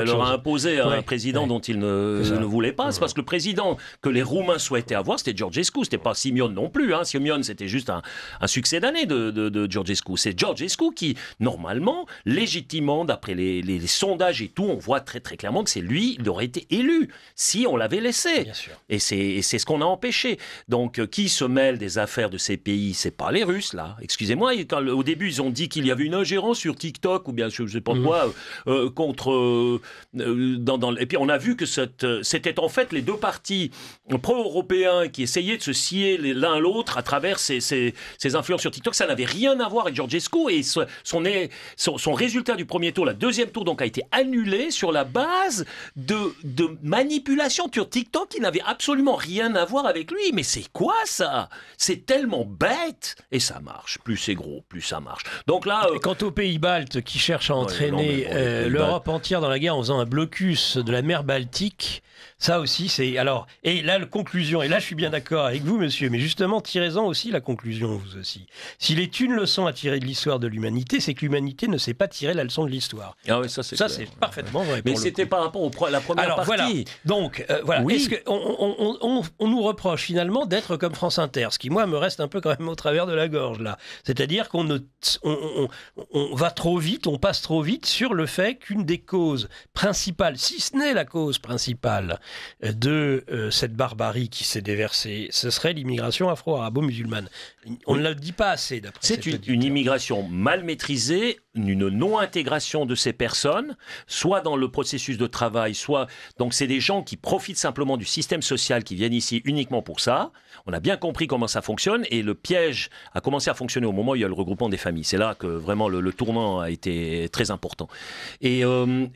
leur a imposé un président dont ils ne voulaient pas. C'est parce que le président que les Roumains souhaitaient avoir, c'était Georgescu. C'était pas Simion non plus. Simion, c'était juste un succès d'année de Georgescu. C'est Georgescu qui, normalement, légitimement, d'après les sondages et tout, on voit très très clairement que c'est lui, il aurait été élu si on l'avait laissé. Bien sûr. Et c'est ce qu'on a empêché. Donc, qui se mêle des affaires de ces pays? C'est pas les Russes, là. Excusez-moi, au début, ils ont dit qu'il y avait une ingérence sur TikTok ou bien je sais pas quoi contre et puis on a vu que c'était en fait les deux partis pro-européens qui essayaient de se scier l'un l'autre à travers ces influences sur TikTok. Ça n'avait rien à voir avec Georgescu et son résultat du premier tour, la deuxième tour donc a été annulé sur la base de manipulation sur TikTok qui n'avait absolument rien à voir avec lui. Mais c'est quoi ça? C'est tellement bête et ça marche. Plus c'est gros, plus ça marche. Donc là, quant aux pays baltes qui cherchent à entraîner l'Europe entière dans la guerre en faisant un blocus de la mer Baltique, ça aussi c'est... Alors, et là, la conclusion, et là je suis bien d'accord avec vous monsieur, mais justement tirez-en aussi la conclusion vous aussi. S'il est une leçon à tirer de l'histoire de l'humanité, c'est que l'humanité ne sait pas tirer la leçon de l'histoire. Ah oui, ça c'est parfaitement vrai. Mais c'était par rapport à la première partie. Voilà. Donc, voilà. Oui. Est-ce qu'on nous reproche finalement d'être comme France Inter, ce qui moi me reste un peu quand même au travers de la gorge là. C'est-à-dire qu'on va trop vite, on passe trop vite sur le fait qu'une des causes principales, si ce n'est la cause principale de cette barbarie qui s'est déversée, ce serait l'immigration afro-arabo-musulmane. On ne le dit pas assez d'après cette une immigration mal maîtrisée, une non-intégration de ces personnes, soit dans le processus de travail, soit... Donc c'est des gens qui profitent simplement du système social, qui viennent ici uniquement pour ça. On a bien compris comment ça fonctionne et le piège a commencé à fonctionner au moment où il y a le regroupement des familles. C'est là que vraiment le tournant a été très important. Et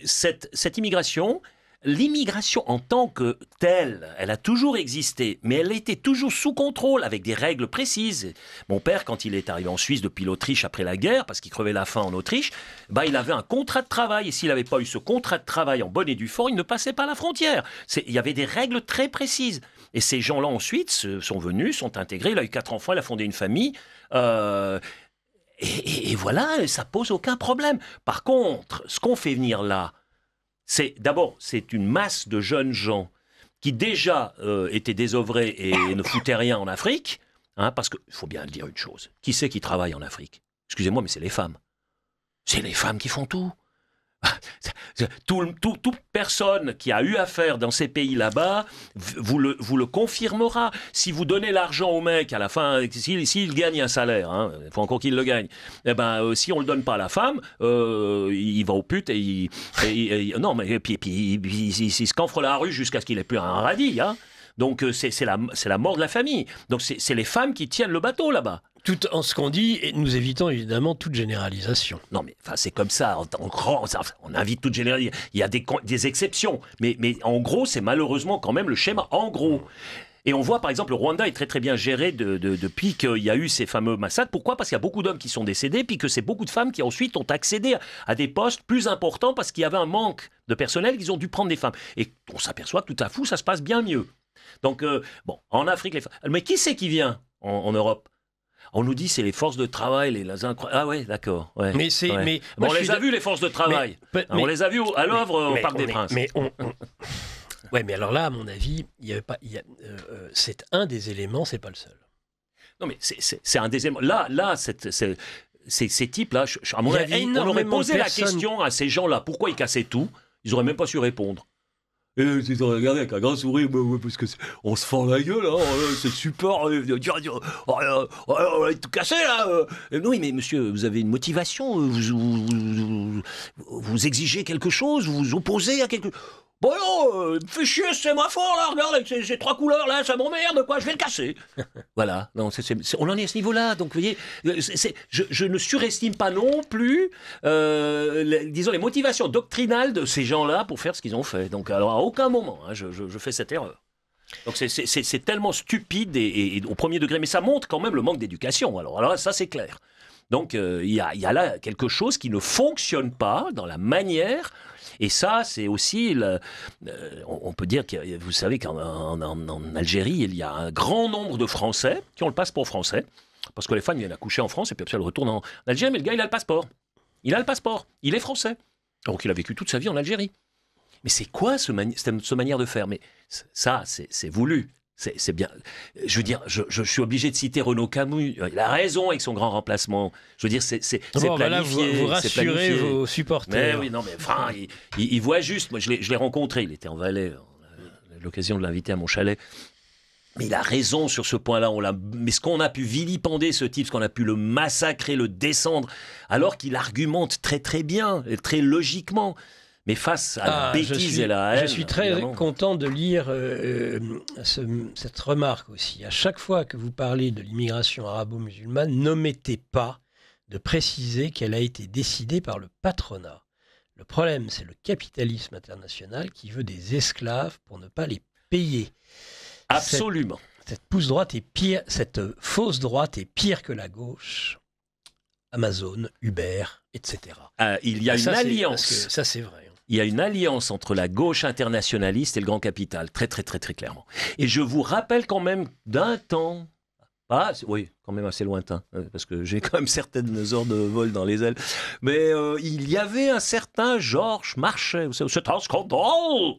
cette immigration... L'immigration en tant que telle, elle a toujours existé, mais elle était toujours sous contrôle, avec des règles précises. Mon père, quand il est arrivé en Suisse depuis l'Autriche après la guerre, parce qu'il crevait la faim en Autriche, il avait un contrat de travail, et s'il n'avait pas eu ce contrat de travail en bonne et due forme, il ne passait pas la frontière. Il y avait des règles très précises. Et ces gens-là, ensuite, sont venus, sont intégrés, il a eu 4 enfants, il a fondé une famille... Et voilà, ça pose aucun problème. Par contre, ce qu'on fait venir là, c'est une masse de jeunes gens qui déjà étaient désœuvrés et ne foutaient rien en Afrique, parce qu'il faut bien dire une chose. Qui c'est qui travaille en Afrique? Excusez-moi, mais c'est les femmes. C'est les femmes qui font tout. Toute personne qui a eu affaire dans ces pays là-bas vous le confirmera. Si vous donnez l'argent au mec à la fin, s'il gagne un salaire, il faut encore qu'il le gagne, si on ne le donne pas à la femme, il va aux putes et il se cancre la rue jusqu'à ce qu'il ait plus un radis. Donc c'est la mort de la famille. Donc c'est les femmes qui tiennent le bateau là-bas. Tout en ce qu'on dit, et nous évitons évidemment toute généralisation. Non, mais c'est comme ça. On invite toute généralisation. Il y a des exceptions. Mais en gros, c'est malheureusement quand même le schéma. En gros. Et on voit, par exemple, le Rwanda est très très bien géré depuis qu'il y a eu ces fameux massacres. Pourquoi? Parce qu'il y a beaucoup d'hommes qui sont décédés, puis que c'est beaucoup de femmes qui ensuite ont accédé à des postes plus importants parce qu'il y avait un manque de personnel, qu'ils ont dû prendre des femmes. Et on s'aperçoit que tout à coup, ça se passe bien mieux. Donc, en Afrique, les femmes... Mais qui c'est qui vient en Europe? On nous dit c'est les forces de travail, Ah ouais, d'accord. Ouais, mais c'est, ouais. mais on les a vus les forces de travail. On les a vus à l'œuvre au Parc des Princes. Ouais, mais alors là, à mon avis, c'est un des éléments, c'est pas le seul. Non, mais c'est un des éléments. Là, ces types-là, à mon avis, on aurait posé la question à ces gens-là, pourquoi ils cassaient tout? Ils n'auraient même pas su répondre. Et ils ont regardé avec un grand sourire, parce que on se fend la gueule, hein, c'est super, on va tout casser là. Oui, mais monsieur, vous avez une motivation, vous exigez quelque chose, vous vous opposez à quelque chose. Bon non, fais chier, c'est ma faute là, regarde, ces 3 couleurs là, ça m'emmerde, quoi, je vais le casser. Voilà, non, on en est à ce niveau-là, donc vous voyez, je ne surestime pas non plus, disons, les motivations doctrinales de ces gens-là pour faire ce qu'ils ont fait. Donc alors à aucun moment, hein, je fais cette erreur. Donc c'est tellement stupide et au premier degré, mais ça montre quand même le manque d'éducation. Alors ça c'est clair. Donc il y a là quelque chose qui ne fonctionne pas dans la manière. Et ça, c'est aussi, on peut dire que vous savez qu'en Algérie, il y a un grand nombre de Français qui ont le passeport français, parce que les femmes viennent accoucher en France et puis après elles retournent en Algérie, mais le gars, il a le passeport. Il a le passeport, il est français. Donc il a vécu toute sa vie en Algérie. Mais c'est quoi cette manière de faire? Mais ça, c'est voulu. C'est bien. Je veux dire, je suis obligé de citer Renaud Camus. Il a raison avec son grand remplacement. Je veux dire, c'est planifié. Voilà, vous rassurez vos supporters. Mais oui, non, mais enfin, il voit juste. Moi, je l'ai rencontré. Il était en Valais. J'ai eu l'occasion de l'inviter à mon chalet. Mais il a raison sur ce point-là. Mais ce qu'on a pu vilipender ce type, ce qu'on a pu le massacrer, le descendre, alors qu'il argumente très très bien, très logiquement. Mais face à la bêtise et la haine... Je suis très content de lire cette remarque aussi. À chaque fois que vous parlez de l'immigration arabo-musulmane, n'omettez pas de préciser qu'elle a été décidée par le patronat. Le problème, c'est le capitalisme international qui veut des esclaves pour ne pas les payer. Absolument. Cette pousse droite est pire, cette fausse droite est pire que la gauche. Amazon, Uber, etc. Il y a une alliance. Ça, c'est vrai. Il y a une alliance entre la gauche internationaliste et le grand capital, très très très très clairement. Et je vous rappelle quand même d'un temps, oui, quand même assez lointain, parce que j'ai quand même certaines heures de vol dans les ailes, mais il y avait un certain Georges Marchais, c'est un scandale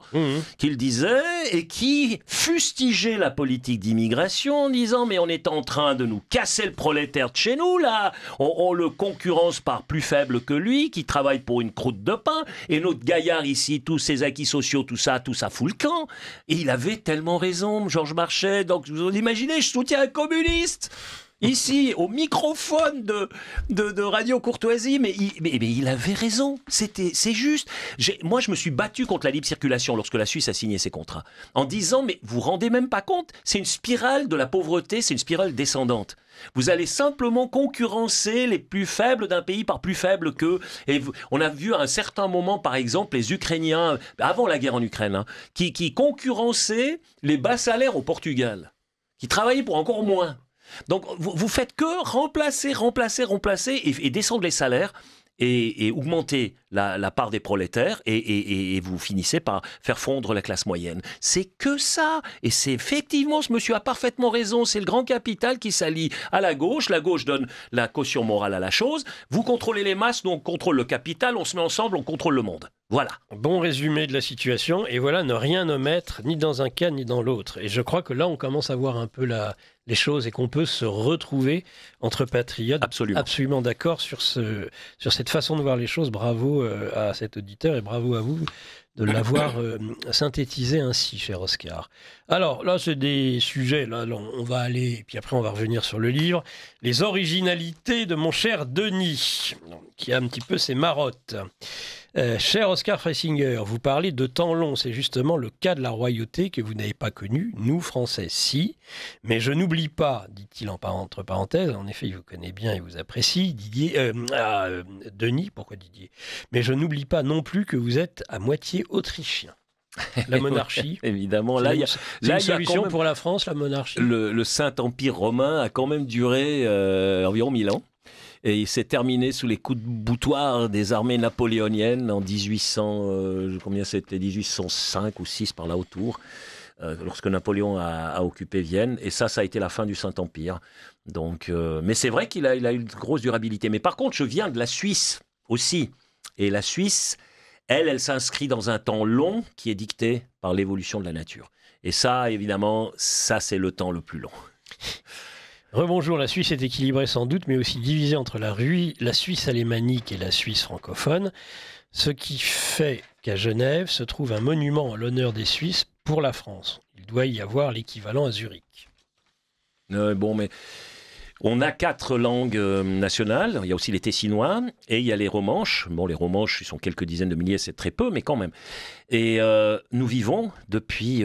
qu'il disait, et qui fustigeait la politique d'immigration en disant, mais on est en train de nous casser le prolétaire de chez nous, là, on le concurrence par plus faible que lui, qui travaille pour une croûte de pain, et notre gaillard ici, tous ses acquis sociaux, tout ça fout le camp. Et il avait tellement raison, Georges Marchais, donc vous imaginez, je soutiens un communiste ici, au microphone de Radio Courtoisie, mais il avait raison, c'est juste. Moi, je me suis battu contre la libre circulation lorsque la Suisse a signé ses contrats, en disant, mais vous vous rendez même pas compte, c'est une spirale de la pauvreté, c'est une spirale descendante. Vous allez simplement concurrencer les plus faibles d'un pays par plus faible qu'eux. Et on a vu à un certain moment, par exemple, les Ukrainiens, avant la guerre en Ukraine, qui concurrençaient les bas salaires au Portugal, qui travaillaient pour encore moins. Donc, vous faites que remplacer et descendre les salaires et augmenter la part des prolétaires et vous finissez par faire fondre la classe moyenne. C'est que ça. Et c'est effectivement, ce monsieur a parfaitement raison, c'est le grand capital qui s'allie à la gauche donne la caution morale à la chose. Vous contrôlez les masses, nous on contrôle le capital, on se met ensemble, on contrôle le monde. Voilà. Bon résumé de la situation, et voilà, ne rien omettre, ni dans un cas, ni dans l'autre. Et je crois que là, on commence à voir un peu les choses et qu'on peut se retrouver entre patriotes. Absolument d'accord sur cette façon de voir les choses. Bravo à cet auditeur et bravo à vous de l'avoir synthétisé ainsi, cher Oscar. Alors là, c'est des sujets, là, on va aller, et puis après on va revenir sur le livre. Les originalités de mon cher Denis, qui a un petit peu ses marottes. Cher Oscar Freisinger, vous parlez de temps long, c'est justement le cas de la royauté que vous n'avez pas connu, nous Français si, mais je n'oublie pas, dit-il entre parenthèses, en effet il vous connaît bien et vous apprécie, Denis, pourquoi Didier? Mais je n'oublie pas non plus que vous êtes à moitié autrichien. La monarchie. Évidemment, là, il y a une solution pour la France, la monarchie. Le Saint-Empire romain a quand même duré environ 1000 ans. Et il s'est terminé sous les coups de boutoir des armées napoléoniennes en 1805 ou 6 par là autour, lorsque Napoléon a occupé Vienne. Et ça a été la fin du Saint-Empire. Donc, mais c'est vrai qu'il a eu une grosse durabilité. Mais par contre, je viens de la Suisse aussi. Et la Suisse, elle s'inscrit dans un temps long qui est dicté par l'évolution de la nature. Et ça, évidemment, c'est le temps le plus long. Rebonjour, la Suisse est équilibrée sans doute, mais aussi divisée entre la Suisse alémanique et la Suisse francophone, ce qui fait qu'à Genève se trouve un monument en l'honneur des Suisses pour la France. Il doit y avoir l'équivalent à Zurich. Bon, mais on a 4 langues nationales. Il y a aussi les Tessinois et il y a les Romanches. Bon, les Romanches, ils sont quelques dizaines de milliers, c'est très peu, mais quand même. Et nous vivons depuis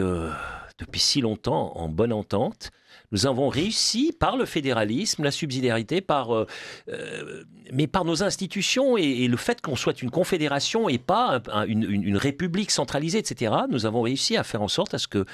si longtemps en bonne entente. Nous avons réussi par le fédéralisme, la subsidiarité, mais par nos institutions et le fait qu'on soit une confédération et pas une république centralisée, etc. Nous avons réussi à faire en sorte à ce que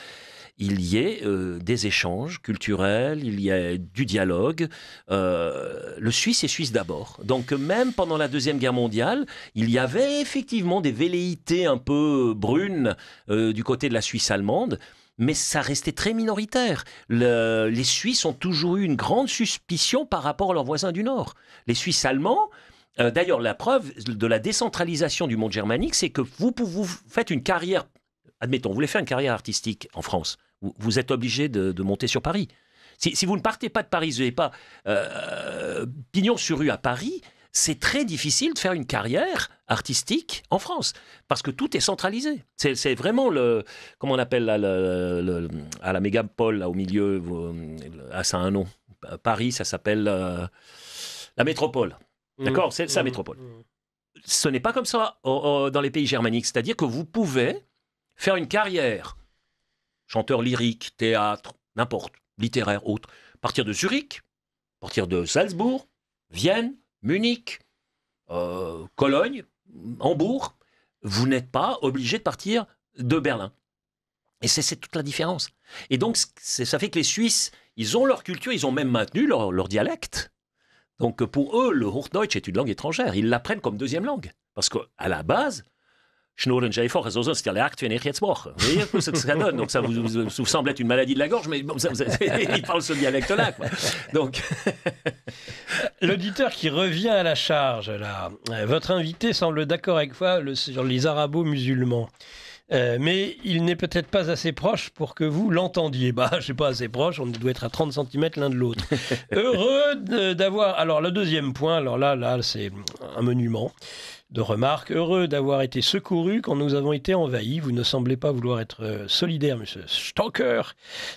il y ait des échanges culturels, il y a du dialogue. Le Suisse est Suisse d'abord. Donc même pendant la Deuxième Guerre mondiale, il y avait effectivement des velléités un peu brunes du côté de la Suisse allemande, mais ça restait très minoritaire. Les Suisses ont toujours eu une grande suspicion par rapport à leurs voisins du Nord. Les Suisses allemands, d'ailleurs la preuve de la décentralisation du monde germanique, c'est que vous faites une carrière, admettons, vous voulez faire une carrière artistique en France, vous êtes obligé de monter sur Paris. Si vous ne partez pas de Paris, vous n'avez pas pignon sur rue à Paris, c'est très difficile de faire une carrière artistique en France, parce que tout est centralisé. C'est vraiment comment on appelle à la mégapole, là, au milieu, ça a un nom. Paris, ça s'appelle la métropole. D'accord, c'est la métropole. Ce n'est pas comme ça dans les pays germaniques, c'est-à-dire que vous pouvez faire une carrière, chanteur lyrique, théâtre, n'importe, littéraire, autre, partir de Zurich, partir de Salzbourg, Vienne, Munich, Cologne, Hambourg, vous n'êtes pas obligé de partir de Berlin. Et c'est toute la différence. Et donc, ça fait que les Suisses, ils ont leur culture, ils ont même maintenu leur dialecte. Donc, pour eux, le Hochdeutsch est une langue étrangère. Ils l'apprennent comme deuxième langue. Parce qu'à la base, Schnurren, c'est-à-dire les actes, jetzt Woche. Vous voyez ce que ça donne. Donc, ça vous semble être une maladie de la gorge, mais bon, ils parlent ce dialecte-là, quoi. Donc... L'auditeur qui revient à la charge, là. Votre invité semble d'accord avec moi sur les arabo-musulmans. Mais il n'est peut-être pas assez proche pour que vous l'entendiez. Je ne suis pas assez proche, on doit être à 30 cm l'un de l'autre. Heureux d'avoir... Alors, le deuxième point, alors là c'est un monument de remarque. Heureux d'avoir été secouru quand nous avons été envahis. Vous ne semblez pas vouloir être solidaire, monsieur Stocker.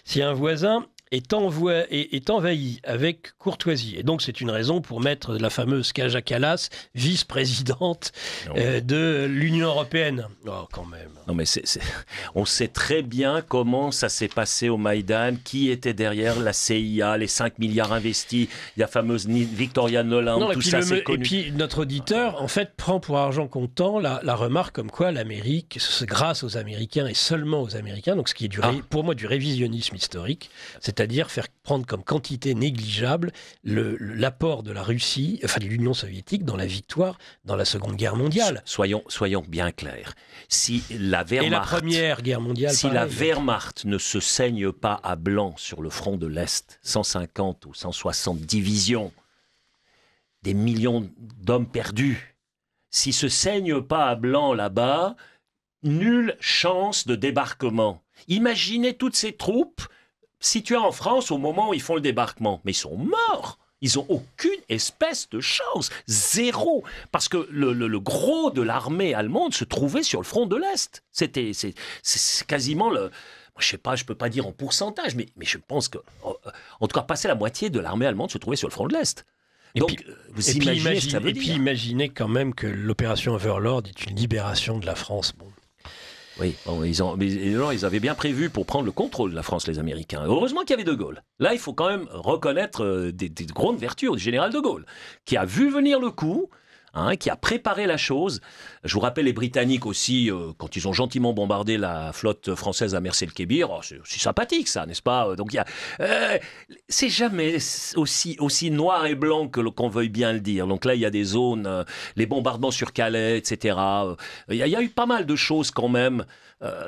Si un voisin est envahi avec courtoisie. Et donc, c'est une raison pour mettre la fameuse Kaja Kallas, vice-présidente de l'Union européenne. Oh, quand même. Non, mais on sait très bien comment ça s'est passé au Maïdan, qui était derrière la CIA, les 5 milliards investis, la fameuse Victoria Nuland, tout ça, c'est connu. Et puis, notre auditeur, en fait, prend pour argent comptant la remarque comme quoi l'Amérique, grâce aux Américains et seulement aux Américains, donc ce qui est pour moi du révisionnisme historique, c'est-à-dire faire prendre comme quantité négligeable l'apport de la Russie, enfin de l'Union soviétique, dans la victoire dans la Seconde Guerre mondiale. Soyons bien clairs. Si la Wehrmacht, et la Première Guerre mondiale, si la Wehrmacht ne se saigne pas à blanc sur le front de l'Est, 150 ou 160 divisions, des millions d'hommes perdus, s'ils ne se saignent pas à blanc là-bas, nulle chance de débarquement. Imaginez toutes ces troupes situés en France au moment où ils font le débarquement. Mais ils sont morts. Ils n'ont aucune espèce de chance. Zéro. Parce que le gros de l'armée allemande se trouvait sur le front de l'Est. C'est quasiment le... Je ne sais pas, je ne peux pas dire en pourcentage, mais je pense que, en tout cas, passer la moitié de l'armée allemande se trouvait sur le front de l'Est. Donc, vous imaginez ce que ça veut dire. Et puis imaginez quand même que l'opération Overlord est une libération de la France. Bon. Oui, ils avaient bien prévu pour prendre le contrôle de la France, les Américains. Heureusement qu'il y avait De Gaulle. Là, il faut quand même reconnaître des grandes vertus du général De Gaulle, qui a vu venir le coup, qui a préparé la chose. Je vous rappelle les Britanniques aussi, quand ils ont gentiment bombardé la flotte française à Mers-el-Kébir, c'est aussi sympathique ça, n'est-ce pas? Donc c'est jamais aussi noir et blanc qu'on veuille bien le dire. Donc là, il y a des zones, les bombardements sur Calais, etc. Il y a eu pas mal de choses quand même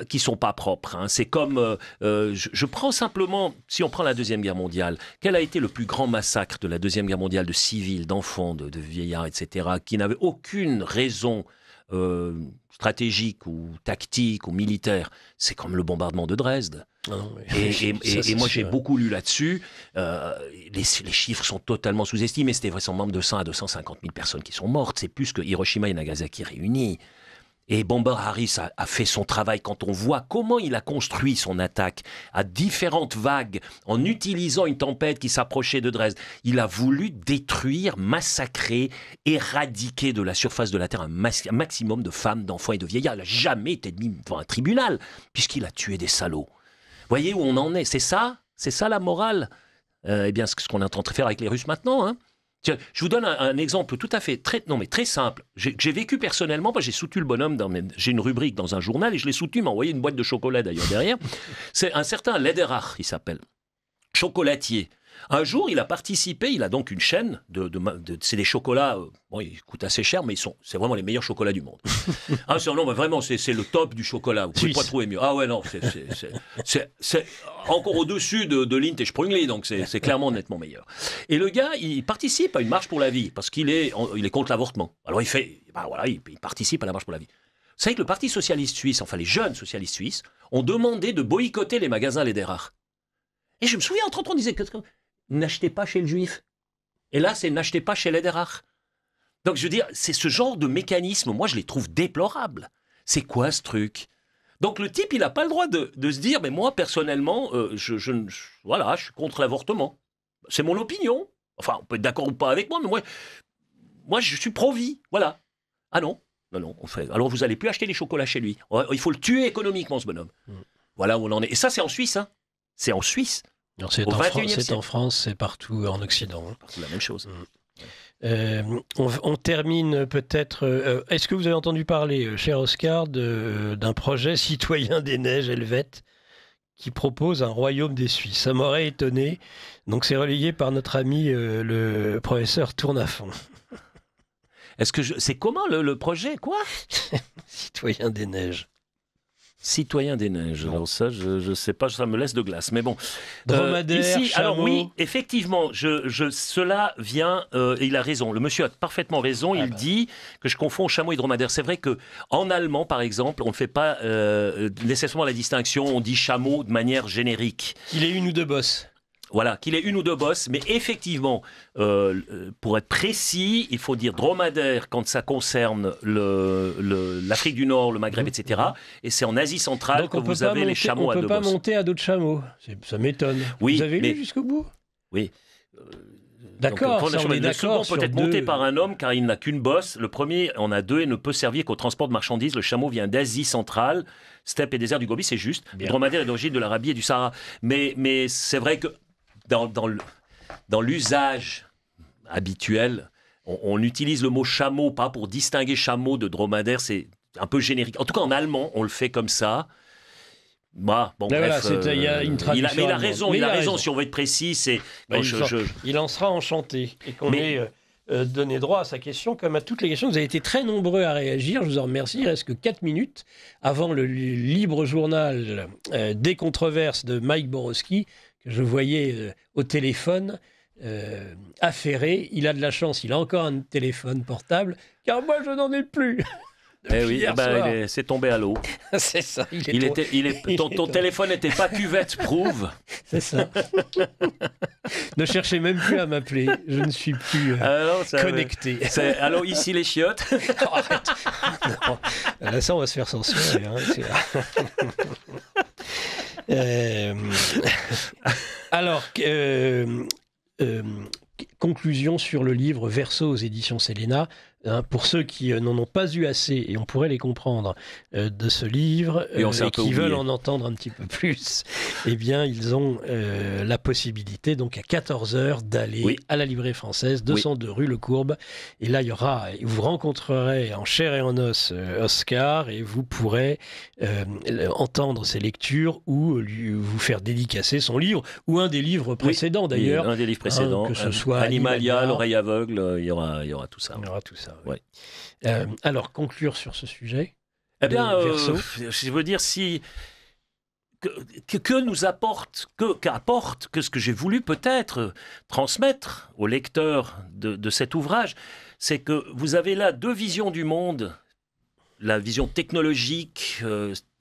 qui sont pas propres. C'est comme, je prends simplement, si on prend la Deuxième Guerre mondiale, quel a été le plus grand massacre de la Deuxième Guerre mondiale de civils, d'enfants, de vieillards, etc., qui n'avaient aucune raison stratégique ou tactique ou militaire? C'est comme le bombardement de Dresde. Et moi, j'ai beaucoup lu là-dessus. Les chiffres sont totalement sous-estimés. C'était vraisemblablement 200 à 250 000 personnes qui sont mortes. C'est plus que Hiroshima et Nagasaki réunis. Et Bomber Harris a fait son travail. Quand on voit comment il a construit son attaque à différentes vagues, en utilisant une tempête qui s'approchait de Dresde, il a voulu détruire, massacrer, éradiquer de la surface de la Terre un maximum de femmes, d'enfants et de vieillards. Il n'a jamais été mis devant un tribunal, puisqu'il a tué des salauds. Voyez où on en est, c'est ça la morale. Eh bien, ce qu'on est en train de faire avec les Russes maintenant, hein. Tiens, je vous donne un exemple tout à fait très simple. J'ai vécu personnellement, j'ai soutenu le bonhomme, j'ai une rubrique dans un journal et je l'ai soutenu, il m'a envoyé une boîte de chocolat d'ailleurs derrière. C'est un certain Lederach, il s'appelle, chocolatier. Un jour, il a participé, il a donc une chaîne, c'est des chocolats, bon, ils coûtent assez cher, mais c'est vraiment les meilleurs chocolats du monde. Ah, non, mais vraiment, c'est le top du chocolat, vous ne pouvez pas trouver mieux. Ah ouais, non, c'est encore au-dessus de Lindt et Sprüngli, donc c'est clairement nettement meilleur. Et le gars, il participe à une marche pour la vie, parce qu'il est contre l'avortement. Alors il participe à la marche pour la vie. Vous savez que le Parti socialiste suisse, enfin les jeunes socialistes suisses, ont demandé de boycotter les magasins Lederach. Et je me souviens, en 30 ans, on disait n'achetez pas chez le juif. Et là, c'est n'achetez pas chez Lederach. Donc, je veux dire, c'est ce genre de mécanisme, moi, je les trouve déplorables. C'est quoi ce truc? Donc, le type, il n'a pas le droit de se dire, mais moi, personnellement, je suis contre l'avortement. C'est mon opinion. Enfin, on peut être d'accord ou pas avec moi, mais moi je suis pro-vie. Voilà. Ah non, alors, vous n'allez plus acheter les chocolats chez lui. Il faut le tuer économiquement, ce bonhomme. Voilà où on en est. Et ça, c'est en Suisse, hein. C'est en Suisse. C'est en France, c'est partout en Occident. Hein. C'est la même chose. On termine peut-être... Est-ce que vous avez entendu parler, cher Oscar, d'un projet citoyen des neiges helvètes qui propose un royaume des Suisses? Ça m'aurait étonné. Donc c'est relayé par notre ami le professeur Tournafond. C'est comment le projet, quoi? Citoyen des neiges. Citoyen des neiges. Alors ça, je sais pas, ça me laisse de glace. Mais bon. Dromadaire, ici, chameau. Alors oui, effectivement, cela vient. Et il a raison. Le monsieur a parfaitement raison. Il dit que je confonds chameau et dromadaire. C'est vrai que en allemand, par exemple, on ne fait pas nécessairement la distinction. On dit chameau de manière générique. Qu'il ait une ou deux bosses. Voilà, qu'il ait une ou deux bosses, mais effectivement, pour être précis, il faut dire dromadaire quand ça concerne l'Afrique du Nord, le Maghreb, etc. Et c'est en Asie centrale donc que vous avez les chameaux à deux bosses. On ne peut pas monter à dos de chameau, ça m'étonne. Oui, vous avez lu jusqu'au bout? Oui. D'accord, donc, le second peut être monté par un homme car il n'a qu'une bosse. Le premier en a deux et ne peut servir qu'au transport de marchandises. Le chameau vient d'Asie centrale, steppe et désert du Gobi, c'est juste. Le dromadaire est d'origine de l'Arabie et du Sahara. Mais c'est vrai que dans l'usage habituel, on utilise le mot chameau, pas pour distinguer chameau de dromadaire, c'est un peu générique. En tout cas, en allemand, on le fait comme ça. Bah, bon, bref, voilà, il y a une traduction. Mais il a raison, si on veut être précis. Il en sera enchanté. Et qu'on ait donné droit à sa question, comme à toutes les questions. Vous avez été très nombreux à réagir, je vous en remercie. Il reste que 4 minutes avant le libre journal des controverses de Mike Borowski, que je voyais au téléphone affairé. Il a de la chance, il a encore un téléphone portable, car moi je n'en ai plus. C'est tombé à l'eau. C'est ça. Ton téléphone n'était pas cuvette proof. C'est ça. Ne cherchez même plus à m'appeler. Je ne suis plus connecté. Allô, ici les chiottes. Oh, arrête. Non. Là, ça, on va se faire censurer. Alors, conclusion sur le livre Verseau aux éditions Séléna. Pour ceux qui n'en ont pas eu assez, et on pourrait les comprendre, de ce livre, et qui veulent en entendre un petit peu plus, eh bien, ils ont la possibilité, donc à 14h, d'aller à la Librairie Française, 202 rue Le Courbe. Et là, vous rencontrerez en chair et en os Oscar, et vous pourrez entendre ses lectures ou vous faire dédicacer son livre, ou un des livres précédents d'ailleurs. Un des livres précédents, que ce soit Animalia, L'oreille aveugle, il y aura tout ça. Il y aura tout ça. Ouais. Alors, conclure sur ce sujet. Eh bien, je veux dire, que nous apporte, que ce que j'ai voulu peut-être transmettre aux lecteurs de cet ouvrage, c'est que vous avez là deux visions du monde, la vision technologique,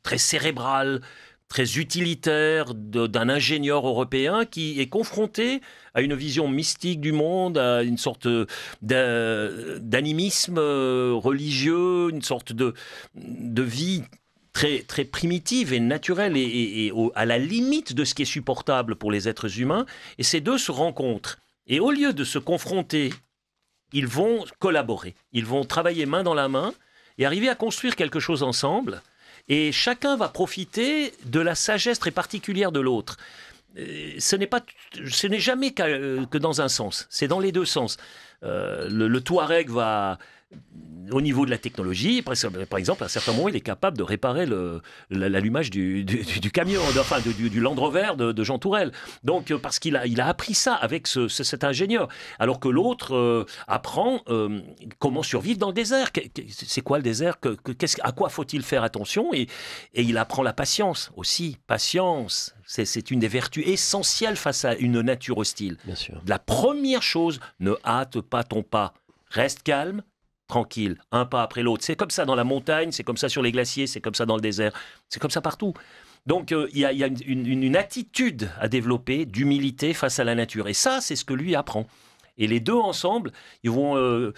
très cérébrale, très utilitaire d'un ingénieur européen qui est confronté à une vision mystique du monde, à une sorte d'animisme religieux, une sorte de vie très, très primitive et naturelle et à la limite de ce qui est supportable pour les êtres humains. Et ces deux se rencontrent. Et au lieu de se confronter, ils vont collaborer. Ils vont travailler main dans la main et arriver à construire quelque chose ensemble. Et chacun va profiter de la sagesse très particulière de l'autre. Ce n'est jamais que dans un sens, c'est dans les deux sens. Le Touareg va, au niveau de la technologie, par exemple, à un certain moment, il est capable de réparer l'allumage du camion, du Land Rover de Jean Tourelle. Donc, parce qu'il a appris ça avec cet ingénieur. Alors que l'autre apprend comment survivre dans le désert. C'est quoi le désert? À quoi faut-il faire attention? Et il apprend la patience aussi. Patience. C'est une des vertus essentielles face à une nature hostile. Bien sûr. La première chose, ne hâte pas ton pas. Reste calme, tranquille, un pas après l'autre. C'est comme ça dans la montagne, c'est comme ça sur les glaciers, c'est comme ça dans le désert, c'est comme ça partout. Donc il y a une attitude à développer d'humilité face à la nature. Et ça, c'est ce que lui apprend. Et les deux ensemble, ils vont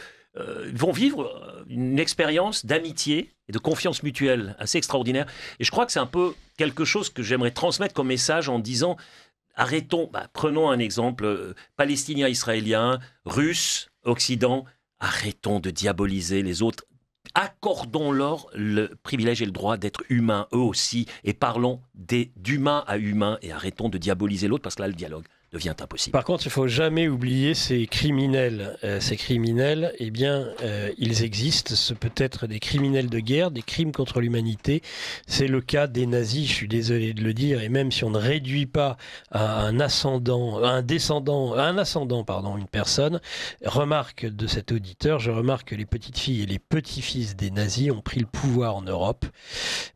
vivre une expérience d'amitié et de confiance mutuelle assez extraordinaire. Et je crois que c'est un peu quelque chose que j'aimerais transmettre comme message en disant, arrêtons, prenons un exemple palestinien, israélien, russe, occident, arrêtons de diaboliser les autres. Accordons-leur le privilège et le droit d'être humains, eux aussi, et parlons d'humain à humain, et arrêtons de diaboliser l'autre, parce que là, le dialogue devient impossible. Par contre, il ne faut jamais oublier ces criminels. Ces criminels, eh bien, ils existent. Ce peut être des criminels de guerre, des crimes contre l'humanité. C'est le cas des nazis, je suis désolé de le dire. Et même si on ne réduit pas à un ascendant, une personne, remarque de cet auditeur, je remarque que les petites filles et les petits-fils des nazis ont pris le pouvoir en Europe.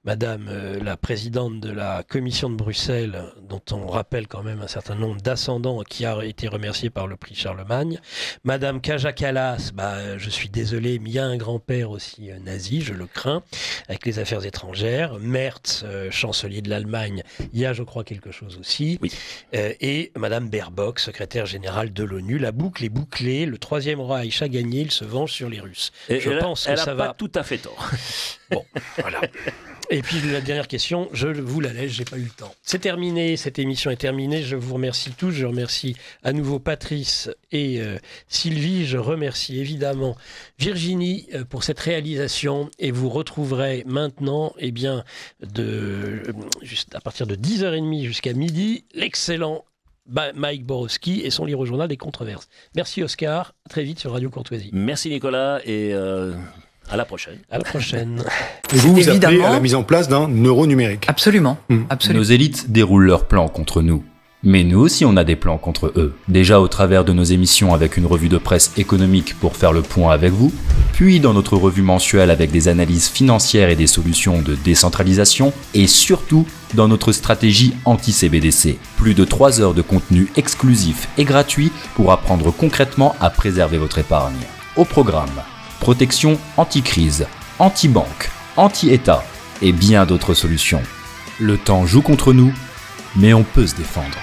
Madame la présidente de la commission de Bruxelles, dont on rappelle quand même un certain nombre d'ascendants, qui a été remercié par le prix Charlemagne. Madame Kaja Kallas, je suis désolé, mais il y a un grand-père aussi nazi, je le crains, avec les affaires étrangères. Merz, chancelier de l'Allemagne, il y a, je crois, quelque chose aussi. Oui. Et Madame Baerbock, secrétaire générale de l'ONU. La boucle est bouclée, le Troisième Reich a gagné, il se venge sur les Russes. Je pense que ça va. Elle n'a pas tout à fait tort. Bon, voilà. Et puis la dernière question, je vous la laisse, j'ai pas eu le temps. C'est terminé, cette émission est terminée. Je vous remercie tous. Je remercie à nouveau Patrice et Sylvie. Je remercie évidemment Virginie pour cette réalisation. Et vous retrouverez maintenant, juste à partir de 10h30 jusqu'à midi, l'excellent Mike Borowski et son livre journal des controverses. Merci Oscar, à très vite sur Radio Courtoisie. Merci Nicolas et à la prochaine. À la prochaine. Et vous appelez à la mise en place d'un euro numérique. Absolument. Absolument. Nos élites déroulent leurs plans contre nous. Mais nous aussi on a des plans contre eux. Déjà au travers de nos émissions avec une revue de presse économique pour faire le point avec vous, puis dans notre revue mensuelle avec des analyses financières et des solutions de décentralisation, et surtout dans notre stratégie anti-CBDC. Plus de 3 heures de contenu exclusif et gratuit pour apprendre concrètement à préserver votre épargne. Au programme, protection anti-crise, anti-banque, anti-État et bien d'autres solutions. Le temps joue contre nous, mais on peut se défendre.